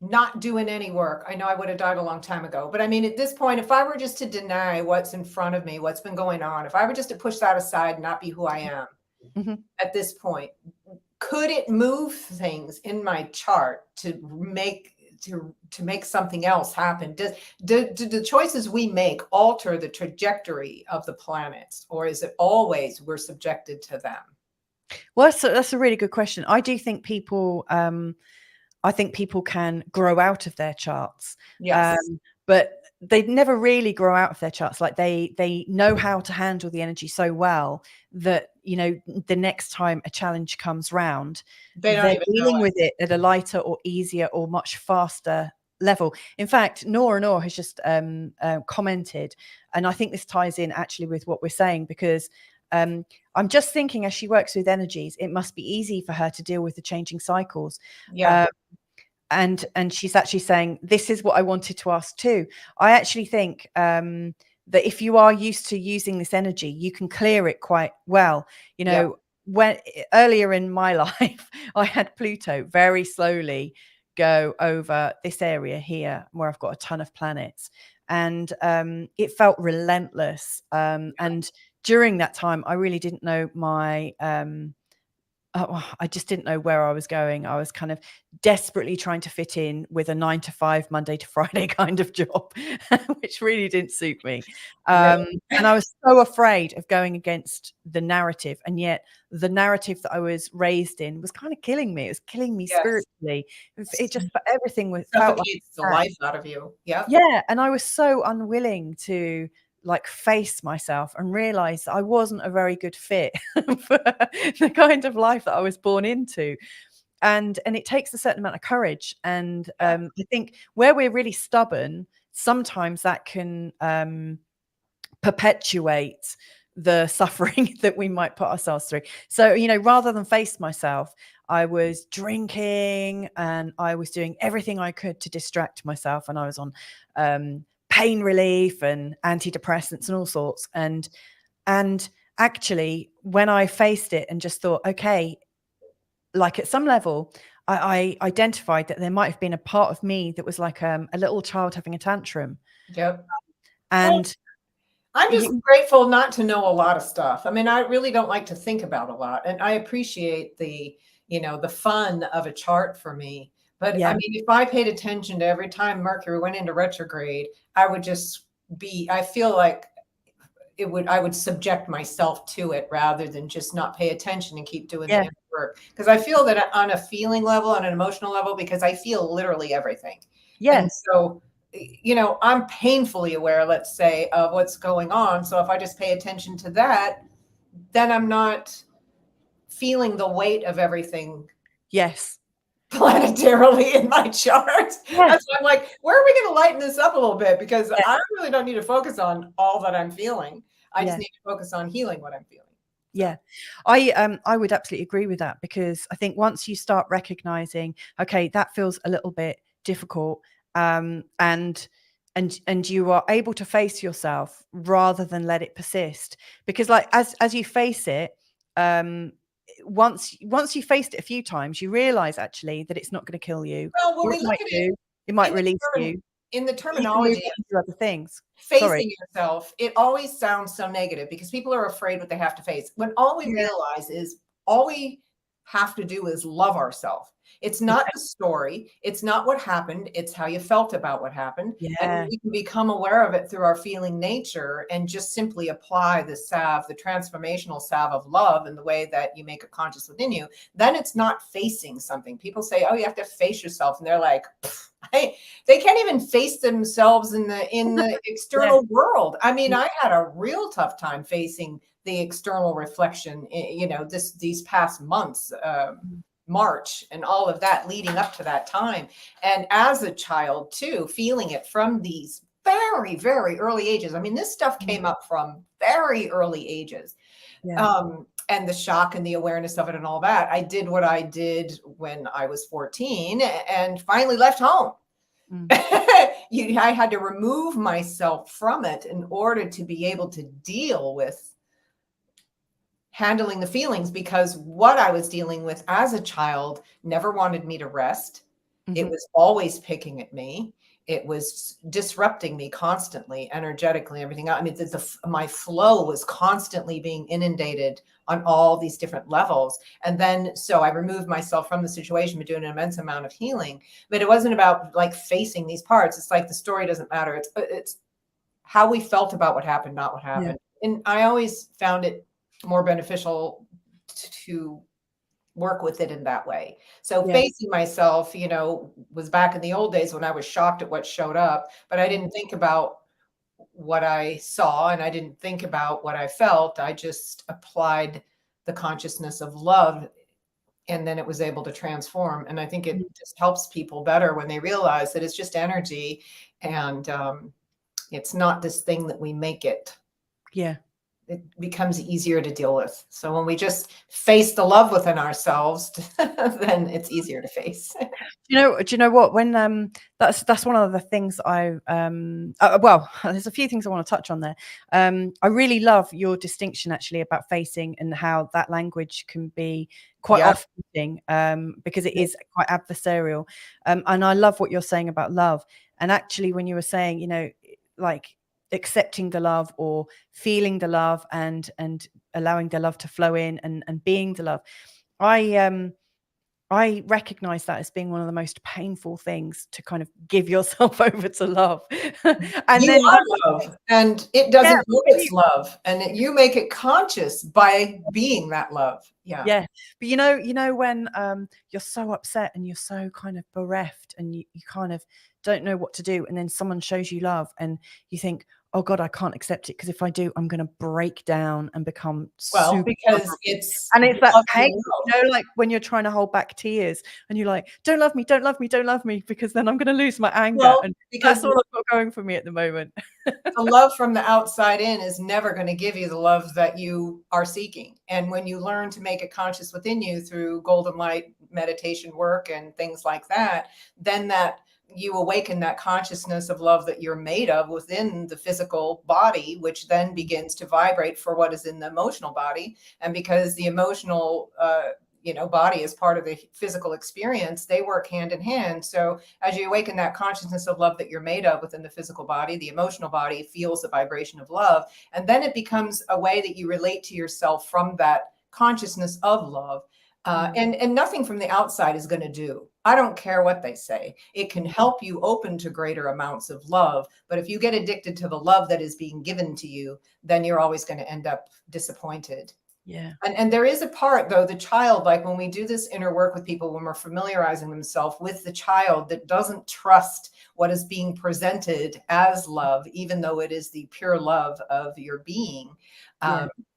S2: not doing any work, I know I would have died a long time ago, but I mean, at this point, if I were just to deny what's in front of me, what's been going on, if I were just to push that aside and not be who I am at this point, could it move things in my chart to make something else happen? Do the choices we make alter the trajectory of the planets, or is it always we're subjected to them?
S1: Well, that's a really good question. I do think people can grow out of their charts.
S2: Yes.
S1: But they never really grow out of their charts. Like they know how to handle the energy so well that, the next time a challenge comes round, they're dealing with it at a lighter or easier or much faster level. In fact, Nora has just commented, and I think this ties in actually with what we're saying, because I'm just thinking, as she works with energies, it must be easy for her to deal with the changing cycles.
S2: Yeah.
S1: And she's actually saying, this is what I wanted to ask too. I actually think that if you are used to using this energy, you can clear it quite well. When earlier in my life, I had Pluto very slowly go over this area here where I've got a ton of planets, and it felt relentless. And during that time, I really didn't know my I just didn't know where I was going. I was kind of desperately trying to fit in with a 9-to-5 Monday to Friday kind of job, which really didn't suit me. And I was so afraid of going against the narrative. And yet the narrative that I was raised in was kind of killing me. It was killing me spiritually. It just, everything was felt like
S2: the life out of you. Yeah.
S1: Yeah. And I was so unwilling to face myself and realize I wasn't a very good fit for the kind of life that I was born into. And it takes a certain amount of courage. And I think where we're really stubborn, sometimes that can perpetuate the suffering that we might put ourselves through. So, rather than face myself, I was drinking and I was doing everything I could to distract myself. And I was on pain relief and antidepressants and all sorts. And actually, when I faced it and just thought, okay, at some level, I identified that there might have been a part of me that was like a little child having a tantrum.
S2: Yep.
S1: And
S2: I'm just grateful not to know a lot of stuff. I mean, I really don't like to think about a lot, and I appreciate the fun of a chart for me. But I mean, if I paid attention to every time Mercury went into retrograde, I would just I feel like I would subject myself to it rather than just not pay attention and keep doing the
S1: Yeah.
S2: inner work. Because I feel that on a feeling level, on an emotional level, because I feel literally everything.
S1: Yeah.
S2: And so, I'm painfully aware, let's say, of what's going on. So if I just pay attention to that, then I'm not feeling the weight of everything
S1: Yes.
S2: planetarily in my chart.
S1: Yeah.
S2: That's why I'm like, where are we going to lighten this up a little bit? Because
S1: Yeah.
S2: I really don't need to focus on all that I'm feeling. I just
S1: Yeah.
S2: need to focus on healing what I'm feeling.
S1: Yeah, I would absolutely agree with that, because I think once you start recognizing, okay, that feels a little bit difficult, and you are able to face yourself rather than let it persist, because like as you face it, once you faced it a few times, you realize actually that it's not going to kill you.
S2: Well, when
S1: What
S2: we
S1: it
S2: look
S1: might
S2: at it
S1: do, it might
S2: in the
S1: release you.
S2: in the
S1: You can move
S2: terminology,
S1: on to other things. Sorry.
S2: facing yourself, it always sounds so negative because people are afraid what they have to face. When all we
S1: Yeah.
S2: realize is all we have to do is love ourselves. It's not the story. It's not what happened. It's how you felt about what happened. And
S1: Yeah.
S2: we can become aware of it through our feeling nature and just simply apply the salve, the transformational salve of love in the way that you make it conscious within you. Then it's not facing something. People say, oh, you have to face yourself. And they're like, hey, they can't even face themselves in the external world. I mean, I had a real tough time facing the external reflection, these past months, March and all of that leading up to that time. And as a child too, feeling it from these very, very early ages. I mean, this stuff came up from very early ages.
S1: Yeah.
S2: And the shock and the awareness of it and all that. I did what I did when I was 14 and finally left home. I had to remove myself from it in order to be able to deal with handling the feelings, because what I was dealing with as a child never wanted me to rest. It was always picking at me. It was disrupting me constantly, energetically, everything. I mean, my flow was constantly being inundated on all these different levels. And then, so I removed myself from the situation, but doing an immense amount of healing. But it wasn't about like facing these parts. It's like the story doesn't matter. It's how we felt about what happened, not what happened. Yeah. And I always found it more beneficial to work with it in that way. So facing myself, was back in the old days when I was shocked at what showed up, but I didn't think about what I saw and I didn't think about what I felt. I just applied the consciousness of love, and then it was able to transform. And I think it just helps people better when they realize that it's just energy, and it's not this thing that we make it.
S1: Yeah.
S2: It becomes easier to deal with. So when we just face the love within ourselves, then it's easier to face.
S1: Do you know what? When that's one of the things well, there's a few things I want to touch on there. I really love your distinction actually about facing and how that language can be quite off-putting, because it is quite adversarial. And I love what you're saying about love. And actually, when you were saying, like accepting the love or feeling the love and allowing the love to flow in and being the love, I recognize that as being one of the most painful things, to kind of give yourself over to love. And
S2: you
S1: then
S2: are love, and it doesn't know it's love, and you make it conscious by being that love.
S1: Yeah. But you know when you're so upset and you're so kind of bereft and you kind of don't know what to do, and then someone shows you love and you think, oh God, I can't accept it, because if I do, I'm going to break down and become super.
S2: Because it's
S1: that pain, like when you're trying to hold back tears and you're like, don't love me, don't love me, don't love me, because then I'm going to lose my anger. And because that's all I've got going for me at the moment.
S2: The love from the outside in is never going to give you the love that you are seeking. And when you learn to make it conscious within you through golden light meditation work and things like that, then that you awaken that consciousness of love that you're made of within the physical body, which then begins to vibrate for what is in the emotional body. And because the emotional body is part of the physical experience, they work hand in hand. So as you awaken that consciousness of love that you're made of within the physical body, the emotional body feels the vibration of love. And then it becomes a way that you relate to yourself from that consciousness of love. And nothing from the outside is going to do. I don't care what they say. It can help you open to greater amounts of love. But if you get addicted to the love that is being given to you, then you're always going to end up disappointed.
S1: Yeah.
S2: And there is a part, though, the child, like when we do this inner work with people, when we're familiarizing themselves with the child that doesn't trust what is being presented as love, even though it is the pure love of your being,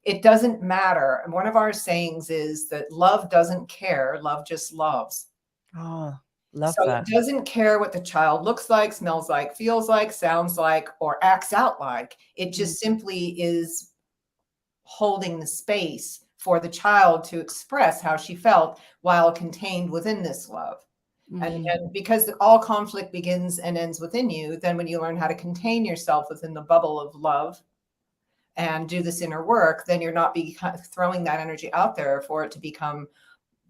S2: it doesn't matter. And one of our sayings is that love doesn't care, love just loves.
S1: Oh, love
S2: So
S1: that.
S2: it doesn't care what the child looks like, smells like, feels like, sounds like, or acts out like. It just simply is holding the space for the child to express how she felt while contained within this love. And because all conflict begins and ends within you, then when you learn how to contain yourself within the bubble of love and do this inner work, then you're not throwing that energy out there for it to become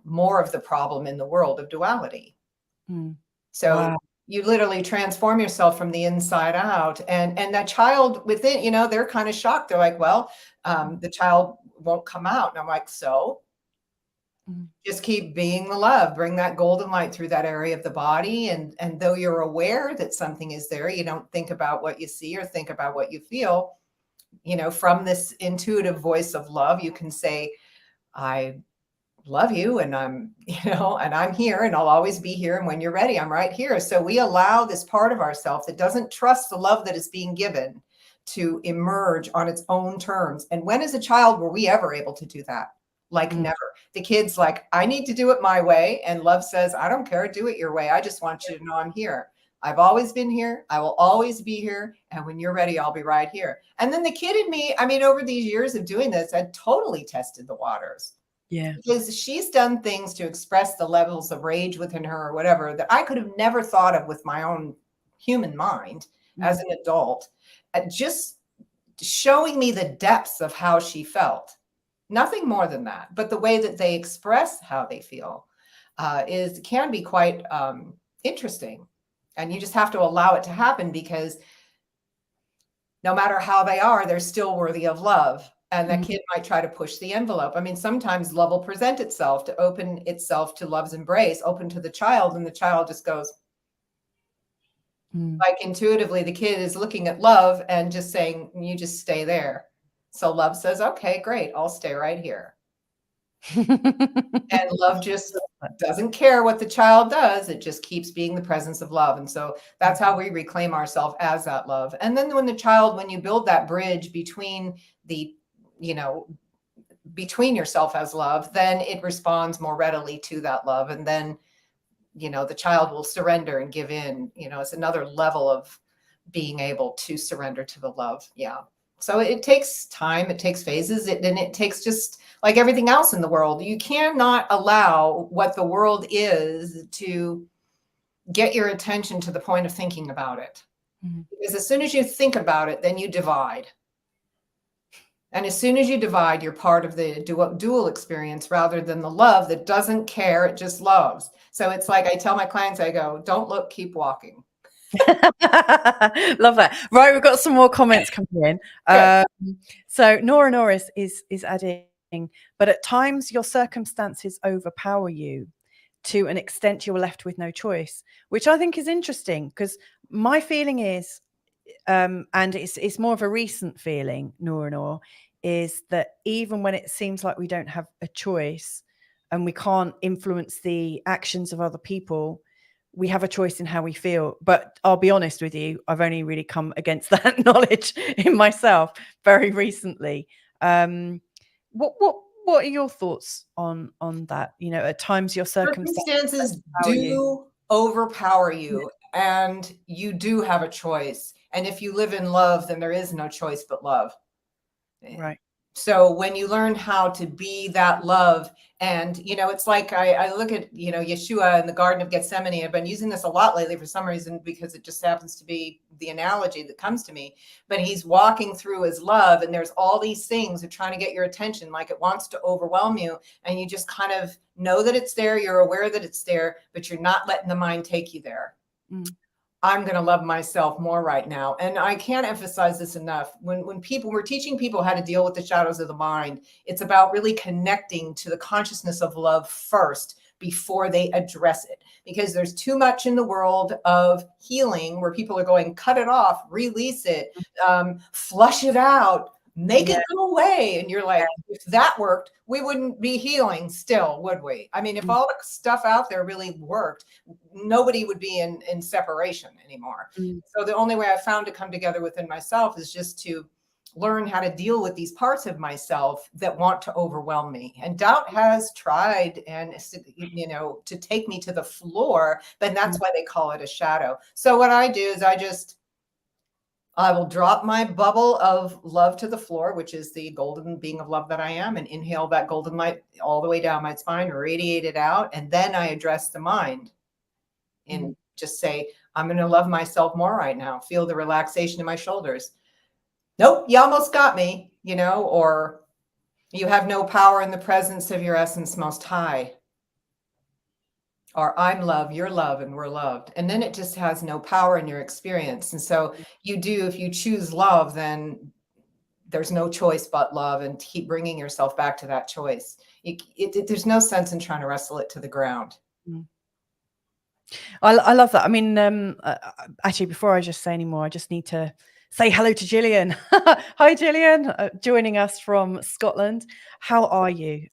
S2: more of the problem in the world of duality. So
S1: Wow.
S2: you literally transform yourself from the inside out. And that child within, you know, they're kind of shocked. They're like, well, the child won't come out. And I'm like, so just keep being the love, bring that golden light through that area of the body. And though you're aware that something is there, you don't think about what you see or think about what you feel. You know, from this intuitive voice of love, you can say, I love you, and I'm, you know, and I'm here, and I'll always be here. And when you're ready, I'm right here. So we allow this part of ourselves that doesn't trust the love that is being given to emerge on its own terms. And when as a child were we ever able to do that? Like never. The kid's like, I need to do it my way. And love says, I don't care, do it your way. I just want you to know I'm here. I've always been here. I will always be here. And when you're ready, I'll be right here. And then the kid in me, I mean, over these years of doing this, I totally tested the waters.
S1: Yeah.
S2: Because she's done things to express the levels of rage within her or whatever that I could have never thought of with my own human mind as an adult. Just showing me the depths of how she felt. Nothing more than that. But the way that they express how they feel can be quite interesting. And you just have to allow it to happen, because no matter how they are, they're still worthy of love. And that kid might try to push the envelope. I mean, sometimes love will present itself to open itself to love's embrace, open to the child, and the child just goes, like intuitively, the kid is looking at love and just saying, you just stay there. So love says, okay, great, I'll stay right here. And love just doesn't care what the child does. It just keeps being the presence of love. And so that's how we reclaim ourselves as that love. And then when you build that bridge between between yourself as love, then it responds more readily to that love. And then, the child will surrender and give in. It's another level of being able to surrender to the love. Yeah. So it takes time, it takes phases, and it takes, just like everything else in the world, you cannot allow what the world is to get your attention to the point of thinking about it. Because as soon as you think about it, then you divide. And as soon as you divide, you're part of the dual experience rather than the love that doesn't care, it just loves. So it's like I tell my clients, I go, don't look, keep walking.
S1: Love that. Right, we've got some more comments coming in. So Nora Norris is adding, but at times your circumstances overpower you. To an extent, you are left with no choice, which I think is interesting, because my feeling is, and it's more of a recent feeling, Nora, is that even when it seems like we don't have a choice and we can't influence the actions of other people, we have a choice in how we feel. But I'll be honest with you, I've only really come against that knowledge in myself very recently. What are your thoughts on that? At times your circumstances
S2: do overpower you, and you do have a choice. And if you live in love, then there is no choice but love.
S1: Right.
S2: So when you learn how to be that love, and, it's like I look at, Yeshua in the Garden of Gethsemane. I've been using this a lot lately for some reason, because it just happens to be the analogy that comes to me. But he's walking through his love, and there's all these things that are trying to get your attention, like it wants to overwhelm you. And you just kind of know that it's there. You're aware that it's there, but you're not letting the mind take you there. I'm going to love myself more right now. And I can't emphasize this enough. When we're teaching people how to deal with the shadows of the mind, it's about really connecting to the consciousness of love first, before they address it, because there's too much in the world of healing where people are going, cut it off, release it, flush it out, make it go away. And you're like, if that worked, we wouldn't be healing still, would we? I mean, if all the stuff out there really worked, nobody would be in separation anymore. So the only way I've found to come together within myself is just to learn how to deal with these parts of myself that want to overwhelm me. And doubt has tried and, you know, to take me to the floor, but that's why they call it a shadow. So what I do is I will drop my bubble of love to the floor, which is the golden being of love that I am, and inhale that golden light all the way down my spine, radiate it out. And then I address the mind and just say, I'm going to love myself more right now. Feel the relaxation in my shoulders. Nope, you almost got me, you know, or you have no power in the presence of your essence most high. Or I'm love, you're love, and we're loved. And then it just has no power in your experience. And so you do, if you choose love, then there's no choice but love, and keep bringing yourself back to that choice. There's no sense in trying to wrestle it to the ground.
S1: I love that. I mean, actually, before I just say any more, I just need to say hello to Gillian. Hi, Gillian, joining us from Scotland. How are you?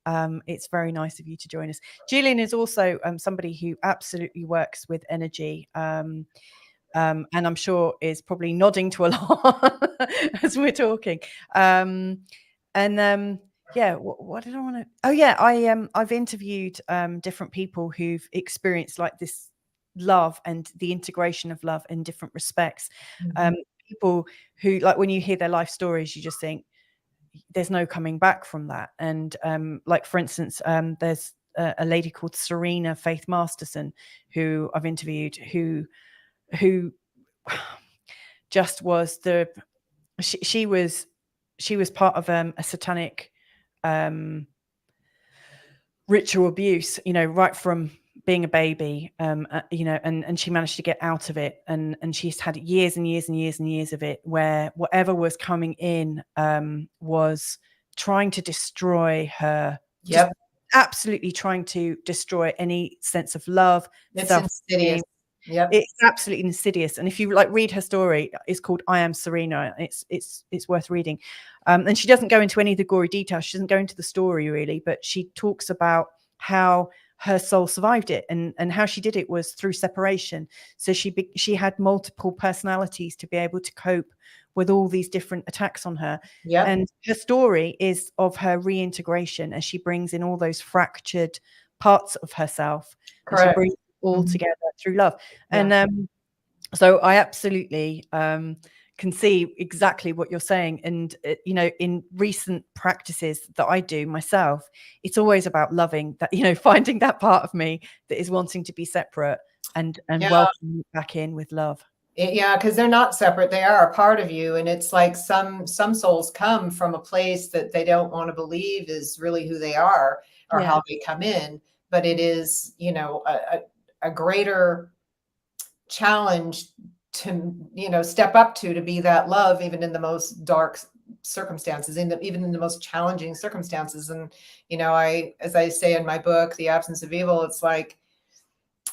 S1: It's very nice of you to join us. Gillian is also somebody who absolutely works with energy, and I'm sure is probably nodding to a lot as we're talking. Yeah, what did I want to? Oh yeah, I've interviewed different people who've experienced like this love and the integration of love in different respects. People who, like, when you hear their life stories, you just think there's no coming back from that. And like, for instance, there's a lady called Serena Faith Masterson who I've interviewed, who just was she was part of a satanic ritual abuse, you know, right from being a baby, you know, and she managed to get out of it, and she's had years and years and years and years of it, where whatever was coming in was trying to destroy her. Just absolutely trying to destroy any sense of love.
S2: It's insidious.
S1: It's absolutely insidious. And if you like read her story, it's called I Am Serena. It's worth reading. And she doesn't go into any of the gory details. She doesn't go into the story really, but she talks about how her soul survived it, and how she did it was through separation. So she had multiple personalities to be able to cope with all these different attacks on her. And her story is of her reintegration as she brings in all those fractured parts of herself.
S2: Correct.
S1: And she brings it all together through love. And so I absolutely can see exactly what you're saying. And you know, in recent practices that I do myself, it's always about loving that, you know, finding that part of me that is wanting to be separate, and welcoming back in with love.
S2: Yeah, because they're not separate. They are a part of you. And it's like some souls come from a place that they don't want to believe is really who they are, or how they come in. But it is, you know, a greater challenge to, you know, step up to be that love, even in the most dark circumstances, even in the most challenging circumstances. And, you know, as I say in my book, The Absence of Evil, it's like,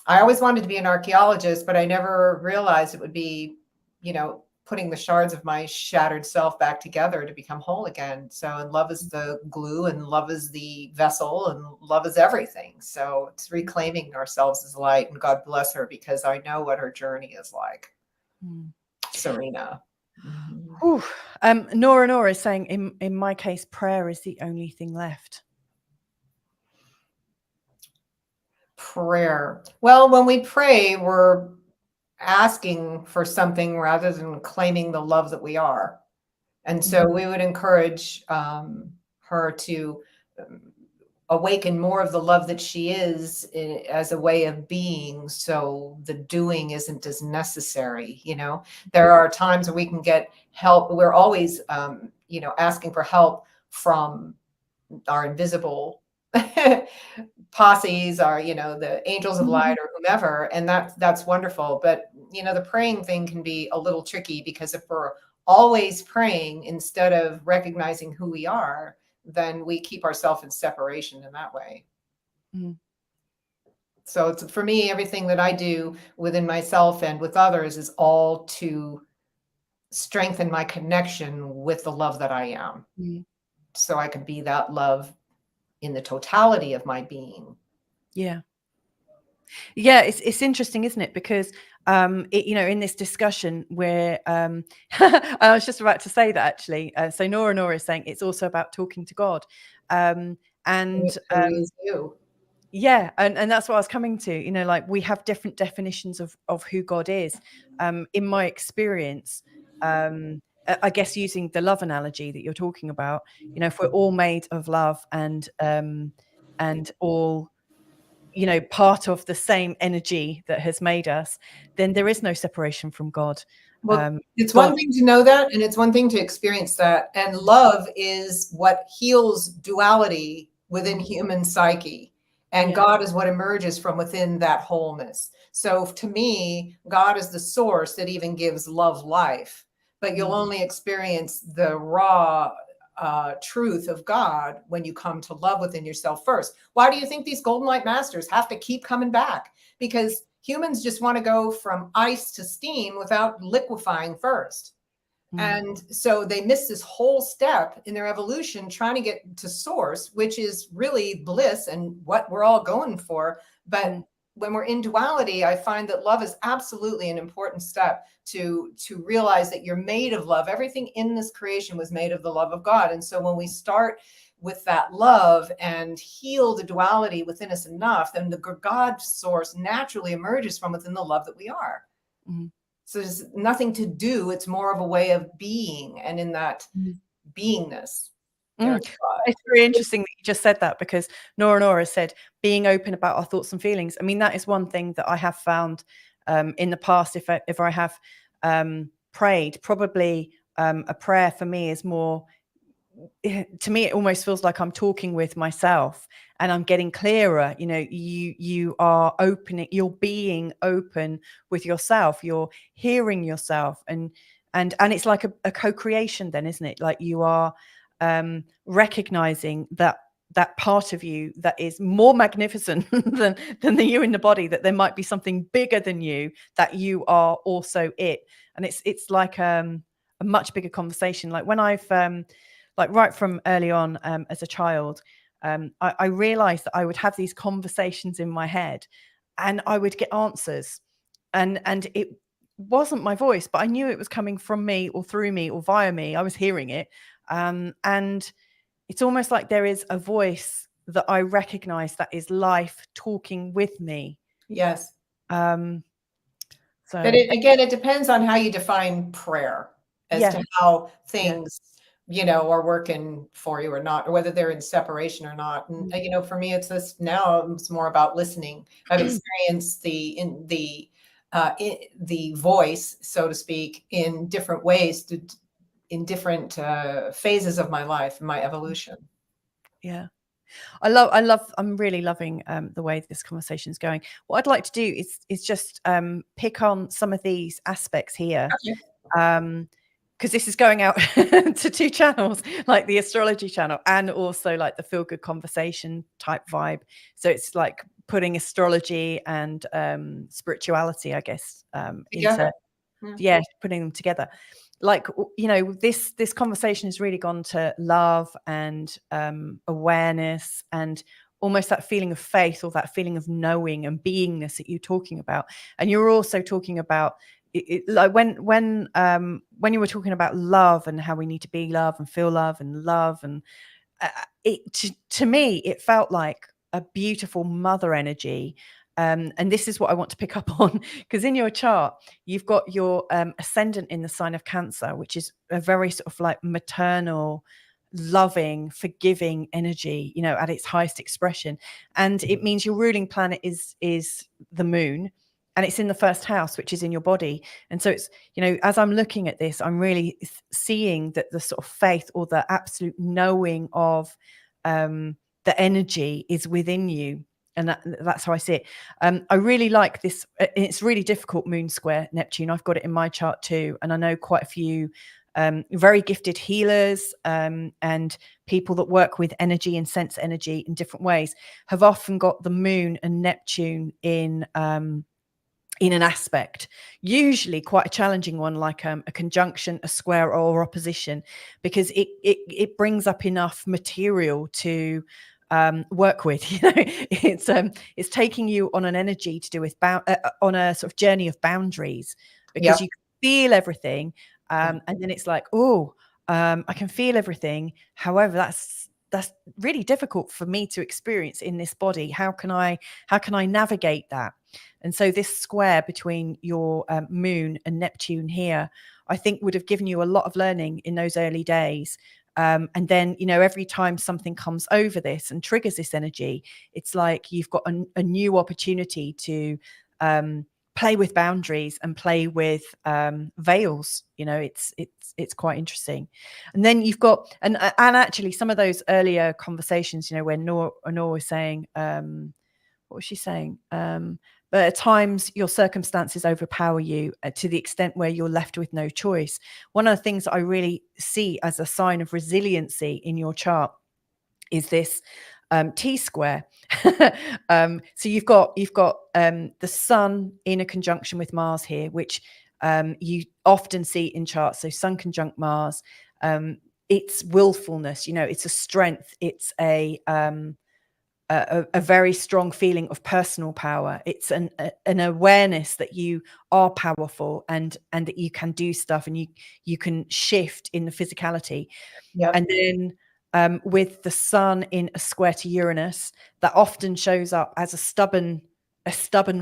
S2: I always wanted to be an archaeologist, but I never realized it would be, you know, putting the shards of my shattered self back together to become whole again. So, and love is the glue, and love is the vessel, and love is everything. So it's reclaiming ourselves as light, and God bless her, because I know what her journey is like. Serena.
S1: Nora is saying, in my case, prayer is the only thing left.
S2: Prayer. Well, when we pray, we're asking for something rather than claiming the love that we are. And so we would encourage her to awaken more of the love that she is as a way of being. So the doing isn't as necessary. You know, there are times where we can get help. We're always, you know, asking for help from our invisible posses, are, you know, the angels of light or whomever, and that's wonderful. But, you know, the praying thing can be a little tricky, because if we're always praying instead of recognizing who we are, then we keep ourselves in separation in that way. So it's, for me, everything that I do within myself and with others is all to strengthen my connection with the love that I am. So I can be that love in the totality of my being.
S1: Yeah. Yeah, it's interesting, isn't it? Because in this discussion where I was just about to say that actually. So Nora is saying it's also about talking to God. And
S2: So is you.
S1: yeah, and that's what I was coming to. Like we have different definitions of who God is. In my experience, I guess using the love analogy that you're talking about, if we're all made of love and all part of the same energy that has made us, then there is no separation from God.
S2: Well, it's
S1: God,
S2: one thing to know that, and it's one thing to experience that. And love is what heals duality within human psyche. And
S1: yeah.
S2: God is what emerges from within that wholeness. So to me, God is the source that even gives love life. But you'll only experience the raw truth of God when you come to love within yourself first. Why do you think these golden light masters have to keep coming back? Because humans just want to go from ice to steam without liquefying first. And so they miss this whole step in their evolution trying to get to source, which is really bliss and what we're all going for. But when we're in duality, I find that love is absolutely an important step to realize that you're made of love. Everything in this creation was made of the love of God. And so when we start with that love and heal the duality within us enough, then the God source naturally emerges from within the love that we are. So there's nothing to do. It's more of a way of being, and in that beingness.
S1: It's very interesting that you just said that, because Nora said being open about our thoughts and feelings. I mean, that is one thing that I have found in the past. If I have prayed, probably a prayer for me is more, to me, it almost feels like I'm talking with myself and I'm getting clearer. You are opening, you're being open with yourself, you're hearing yourself, and it's like a co-creation then, isn't it? Like you are recognizing that part of you that is more magnificent than the you in the body, that there might be something bigger than you, that you are also it. And it's like a much bigger conversation. Like when I've like right from early on as a child, I realized that I would have these conversations in my head and I would get answers, and it wasn't my voice, but I knew it was coming from me or through me or via me. I was hearing it. And it's almost like there is a voice that I recognize that is life talking with me.
S2: Yes.
S1: So
S2: But it depends on how you define prayer as to how things, are working for you or not, or whether they're in separation or not. And, for me, it's more about listening. I've experienced the voice, so to speak, in different ways, in different phases of my life, my evolution.
S1: Yeah. I'm really loving the way this conversation is going. What I'd like to do is just pick on some of these aspects here. Okay. Because this is going out to two channels, like the astrology channel and also like the feel good conversation type vibe. So it's like putting astrology and spirituality, I guess, into putting them together. Like, this conversation has really gone to love and awareness and almost that feeling of faith, or that feeling of knowing and beingness that you're talking about. And you're also talking about like when you were talking about love and how we need to be love and feel love and to me it felt like a beautiful mother energy. And this is what I want to pick up on, because in your chart you've got your ascendant in the sign of Cancer, which is a very sort of like maternal, loving, forgiving energy, at its highest expression. And it means your ruling planet is the moon, and it's in the first house, which is in your body. And so it's, as I'm looking at this, I'm really seeing that the sort of faith or the absolute knowing of the energy is within you. And that's how I see it. I really like this. It's really difficult moon square Neptune. I've got it in my chart too. And I know quite a few very gifted healers, and people that work with energy and sense energy in different ways have often got the moon and Neptune in an aspect, usually quite a challenging one, like a conjunction, a square, or opposition, because it brings up enough material to work with. You know, it's taking you on an energy to do with on a sort of journey of boundaries, because you can feel everything, and then it's like, oh, I can feel everything. However, that's really difficult for me to experience in this body. How can I navigate that? And so this square between your moon and Neptune here, I think, would have given you a lot of learning in those early days. And then, you know, every time something comes over this and triggers this energy, it's like you've got a new opportunity to play with boundaries and play with veils. You know, it's quite interesting. And then you've got, and actually some of those earlier conversations, you know, when Noor was saying, what was she saying? But at times your circumstances overpower you to the extent where you're left with no choice. One of the things that I really see as a sign of resiliency in your chart is this T-square. So you've got the sun in a conjunction with Mars here, which you often see in charts. So sun conjunct Mars, it's willfulness, you know, it's a strength, it's a very strong feeling of personal power. It's an awareness that you are powerful and that you can do stuff, and you can shift in the physicality. And then with the sun in a square to Uranus, that often shows up as a stubborn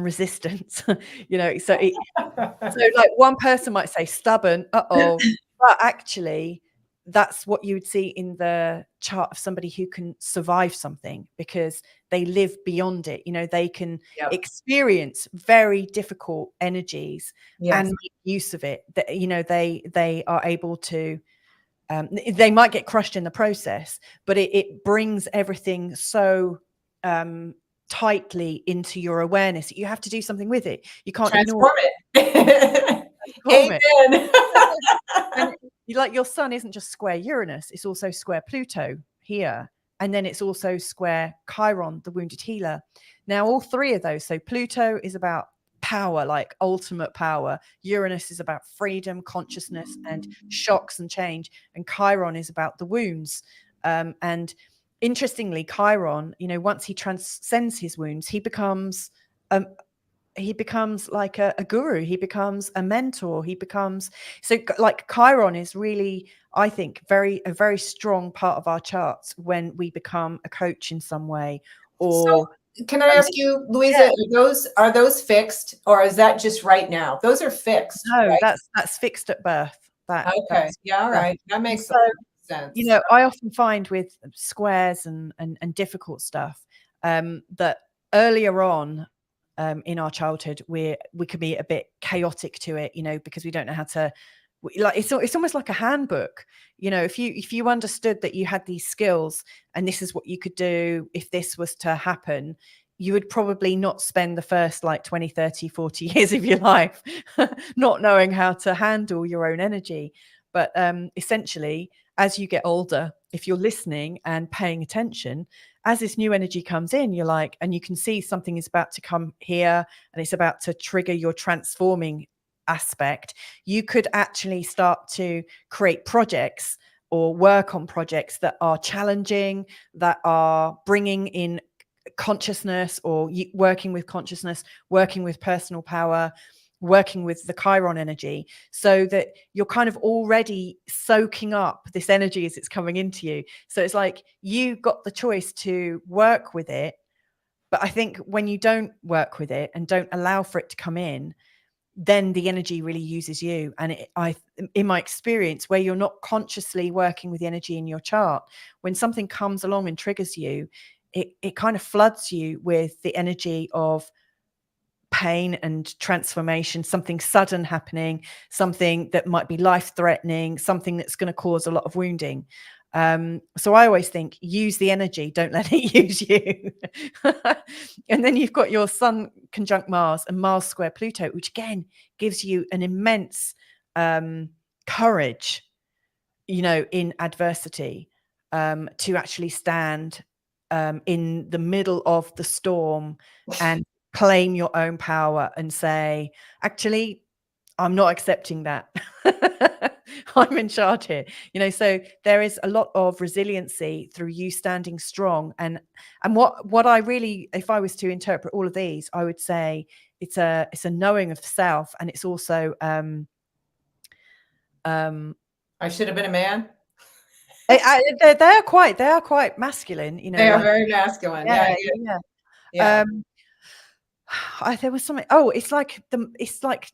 S1: resistance. You know, so like one person might say stubborn, but actually that's what you would see in the chart of somebody who can survive something because they live beyond it. You know, they can experience very difficult energies and make use of it. That, you know, they are able to, they might get crushed in the process, but it brings everything so tightly into your awareness. You have to do something with it. You can't ignore
S2: it. Amen.
S1: And like your sun isn't just square Uranus, it's also square Pluto here. And then it's also square Chiron, the wounded healer. Now, all three of those. So Pluto is about power, like ultimate power. Uranus is about freedom, consciousness, and shocks and change. And Chiron is about the wounds. And interestingly, Chiron, you know, once he transcends his wounds, he becomes like a guru. He becomes a mentor. He becomes, so like Chiron is really, I think, a very strong part of our charts when we become a coach in some way. Or
S2: so can I ask you, Louisa, are those fixed, or is that just right now? Those are fixed.
S1: No,
S2: right?
S1: that's fixed at birth.
S2: All right. That makes sense.
S1: You know, I often find with squares and difficult stuff that earlier on in our childhood we could be a bit chaotic to it, you know, because we don't know how to, like, it's almost like a handbook. You know, if you understood that you had these skills and this is what you could do if this was to happen, you would probably not spend the first like 20, 30, 40 years of your life not knowing how to handle your own energy. But essentially, as you get older, if you're listening and paying attention, as this new energy comes in, you're like, and you can see something is about to come here and it's about to trigger your transforming aspect, you could actually start to create projects or work on projects that are challenging, that are bringing in consciousness, or working with consciousness, working with personal power, working with the Chiron energy, so that you're kind of already soaking up this energy as it's coming into you. So it's like you got the choice to work with it. But I think when you don't work with it and don't allow for it to come in, then the energy really uses you. And in my experience, where you're not consciously working with the energy in your chart, when something comes along and triggers you, it kind of floods you with the energy of pain and transformation, something sudden happening, something that might be life-threatening, something that's going to cause a lot of wounding. So I always think, use the energy, don't let it use you. And then you've got your sun conjunct Mars and Mars square Pluto, which again gives you an immense courage. you know, in adversity, to actually stand in the middle of the storm and claim your own power and say, actually, I'm not accepting that. I'm in charge here. You know, so there is a lot of resiliency through you standing strong. And what I really, if I was to interpret all of these, I would say it's a knowing of self, and it's also
S2: I should have been a man.
S1: they are quite masculine, you know,
S2: They are
S1: like,
S2: very masculine.
S1: yeah,
S2: Yeah,
S1: yeah.
S2: yeah.
S1: There was something. It's like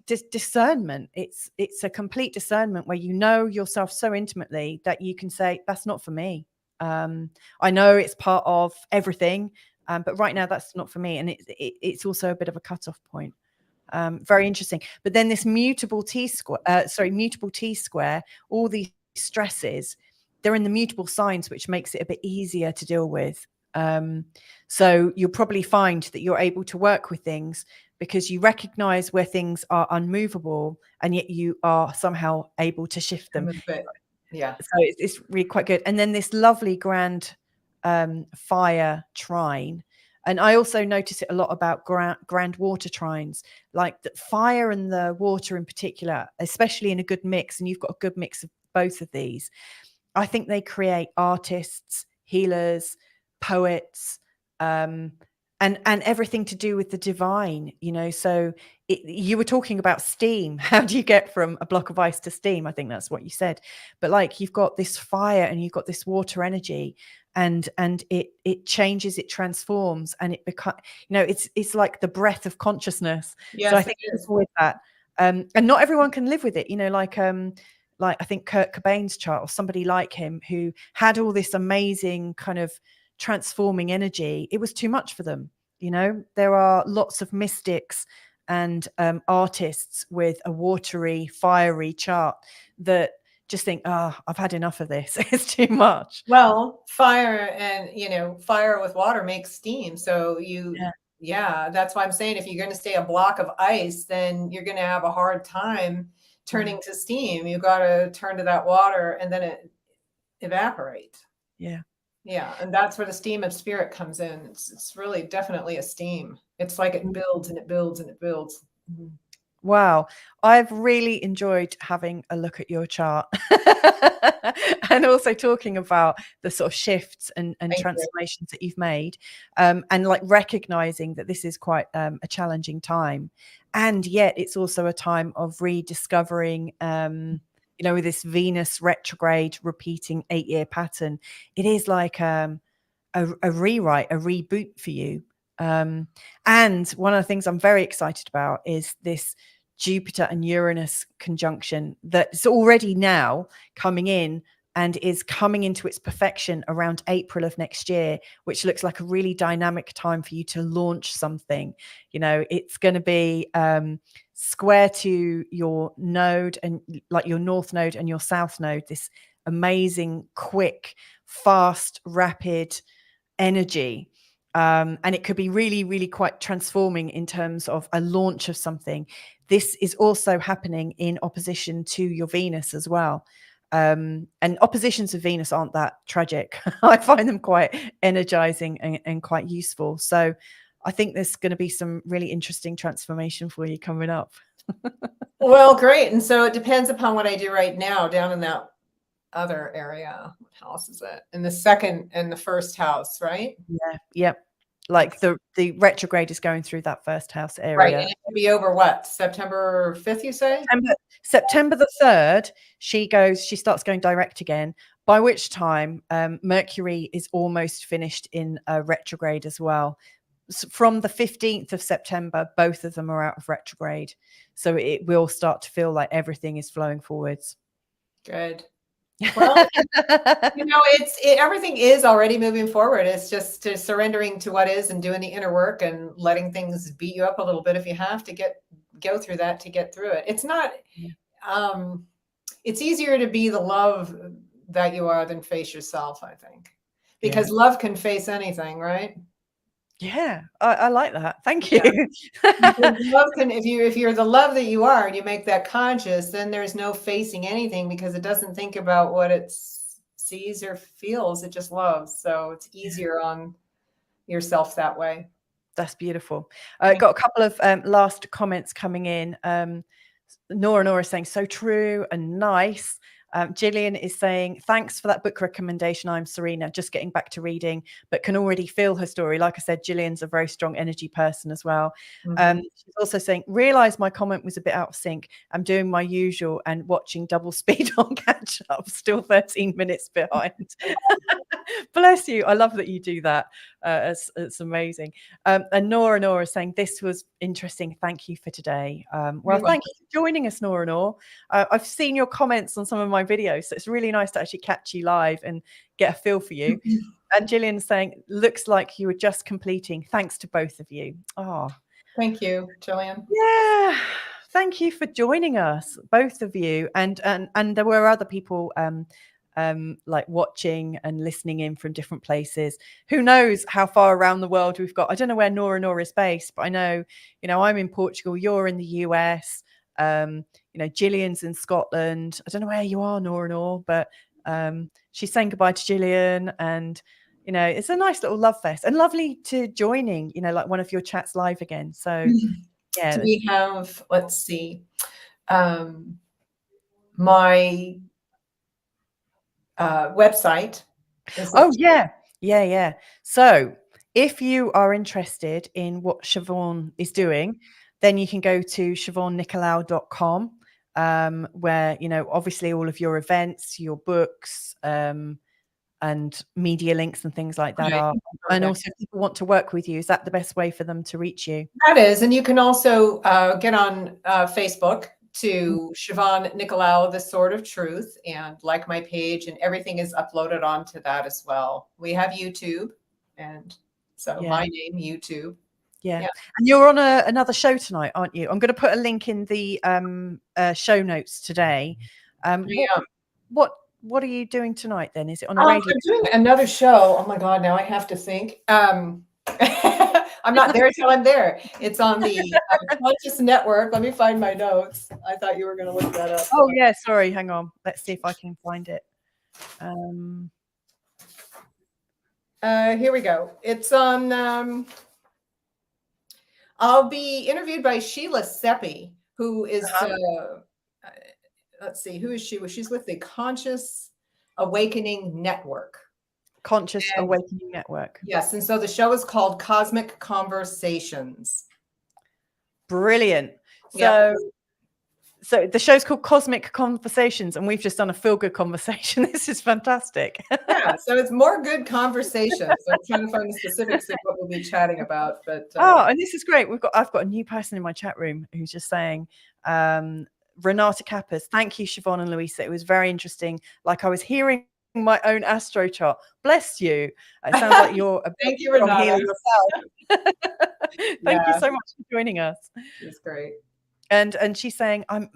S1: discernment. It's a complete discernment where you know yourself so intimately that you can say, that's not for me. I know it's part of everything, but right now that's not for me. And it's also a bit of a cutoff point. Very interesting. But then this mutable T-square, all these stresses, they're in the mutable signs, which makes it a bit easier to deal with. So you'll probably find that you're able to work with things because you recognize where things are unmovable, and yet you are somehow able to shift them.
S2: Yeah.
S1: So it's really quite good. And then this lovely grand fire trine. And I also notice it a lot about grand water trines, like the fire and the water in particular, especially in a good mix. And you've got a good mix of both of these. I think they create artists, healers, poets, and everything to do with the divine, you know. So you were talking about steam. How do you get from a block of ice to steam? I think that's what you said. But like, you've got this fire and you've got this water energy, and it changes, it transforms, and it becomes, you know, it's like the breath of consciousness.
S2: Yes,
S1: So I think
S2: it is.
S1: with that, and not everyone can live with it, you know, like I think Kurt Cobain's chart, or somebody like him, who had all this amazing kind of transforming energy. It was too much for them. You know, there are lots of mystics and artists with a watery, fiery chart that just think, oh, I've had enough of this. It's too much.
S2: Well, fire and, you know, fire with water makes steam. So yeah, that's why I'm saying if you're going to stay a block of ice, then you're going to have a hard time turning to steam. You got to turn to that water and then it evaporates.
S1: Yeah.
S2: Yeah. And that's where the steam of spirit comes in. It's really definitely a steam. It's like it builds and it builds and it builds.
S1: Wow. I've really enjoyed having a look at your chart and also talking about the sort of shifts and transformations that you've made, and like recognizing that this is quite a challenging time. And yet it's also a time of rediscovering, you know, with this Venus retrograde repeating 8-year pattern. It is like a rewrite, a reboot for you. And one of the things I'm very excited about is this Jupiter and Uranus conjunction that's already now coming in and is coming into its perfection around April of next year, which looks like a really dynamic time for you to launch something. You know, it's going to be square to your node, and like your north node and your south node, this amazing, quick, fast, rapid energy. And it could be really, really quite transforming in terms of a launch of something. This is also happening in opposition to your Venus as well. And oppositions of Venus aren't that tragic. I find them quite energizing and quite useful. So I think there's going to be some really interesting transformation for you coming up.
S2: Well, great. And so it depends upon what I do right now down in that other area. What house is it? In the second and the first house, right?
S1: Yeah. Yep. Like the retrograde is going through that first house area.
S2: Right. And it can be over what? September 5th, you say?
S1: September the 3rd, she starts going direct again, by which time Mercury is almost finished in retrograde as well. So from the 15th of September, both of them are out of retrograde. So it will start to feel like everything is flowing forwards.
S2: Good. Well, you know, everything is already moving forward. It's just surrendering to what is and doing the inner work and letting things beat you up a little bit if you have to go through that to get through it. It's not, it's easier to be the love that you are than face yourself, I think, because love can face anything, right?
S1: Yeah, I like that. Thank you.
S2: Because love can, if you're the love that you are and you make that conscious, then there's no facing anything because it doesn't think about what it sees or feels. It just loves. So it's easier on yourself that way.
S1: That's beautiful. Got a couple of last comments coming in. Nora is saying so true and nice. Gillian is saying, thanks for that book recommendation. I'm Serena, just getting back to reading, but can already feel her story. Like I said, Gillian's a very strong energy person as well. She's also saying, realize my comment was a bit out of sync. I'm doing my usual and watching double speed on catch up, still 13 minutes behind. Bless you. I love that you do that. It's amazing. And Nora is saying, this was interesting. Thank you for today. Well, thank you for joining us, Nora. I've seen your comments on some of my videos, so it's really nice to actually catch you live and get a feel for you. And Gillian's saying, looks like you were just completing. Thanks to both of you. Oh,
S2: thank you, Gillian.
S1: Yeah, thank you for joining us, both of you. And there were other people like watching and listening in from different places. Who knows how far around the world we've got? I don't know where Nora is based, but I know, I'm in Portugal, you're in the US, Gillian's in Scotland. I don't know where you are, Nora, but she's saying goodbye to Gillian, and it's a nice little love fest and lovely to joining, like one of your chats live again. So yeah.
S2: Do we have, let's see, my website.
S1: Yeah. So if you are interested in what Siobhan is doing, then you can go to siobhannicolaou.com, where, obviously all of your events, your books, and media links and things like that are. And also if people want to work with you, is that the best way for them to reach you?
S2: That is. And you can also get on Facebook to Siobhan Nicolaou, The Sword of Truth, and like my page, and everything is uploaded onto that as well. We have YouTube, and so my name, YouTube.
S1: Yeah. And you're on another show tonight, aren't you? I'm going to put a link in the show notes today. What are you doing tonight then? Is it on a radio?
S2: I'm doing another show. Oh my God, now I have to think. I'm not there till I'm there. It's on the Conscious Network. Let me find my notes. I thought you were going to look that up.
S1: Oh yeah, sorry. Hang on. Let's see if I can find it.
S2: Here we go. It's on. I'll be interviewed by Sheila Seppi, who is. Let's see, who is she? Well, she's with the Conscious Awakening Network.
S1: Conscious Awakening Network.
S2: Yes, and so the show is called Cosmic Conversations.
S1: Brilliant. So the show's called Cosmic Conversations, and we've just done a feel-good conversation. This is fantastic.
S2: Yeah, so it's more good conversations. I'm trying to find the specifics of what we'll be chatting about. But
S1: and this is great. I've got a new person in my chat room who's just saying, Renata Kappas, thank you, Siobhan and Louisa. It was very interesting. Like I was hearing my own astro chart. Bless you. It sounds like you're a
S2: thank you, Renata.
S1: Healer yourself. Thank you so much for joining us.
S2: It's great.
S1: And she's saying, I'm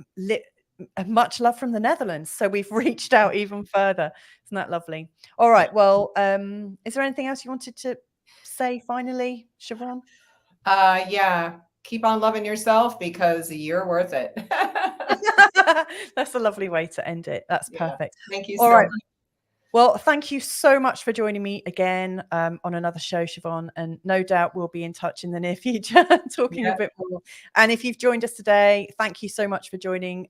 S1: much love from the Netherlands. So we've reached out even further. Isn't that lovely? All right. Well, is there anything else you wanted to say finally, Siobhan?
S2: Yeah. Keep on loving yourself because you're worth it.
S1: That's a lovely way to end it. That's perfect.
S2: Thank you
S1: so
S2: much.
S1: Well, thank you so much for joining me again on another show, Siobhan, and no doubt we'll be in touch in the near future talking a bit more. And if you've joined us today, thank you so much for joining.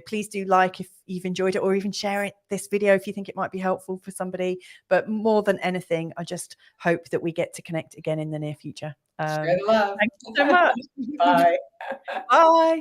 S1: Please do like if you've enjoyed it, or even share this video if you think it might be helpful for somebody. But more than anything, I just hope that we get to connect again in the near future.
S2: Share the love.
S1: Thank you so much.
S2: Bye.
S1: Bye.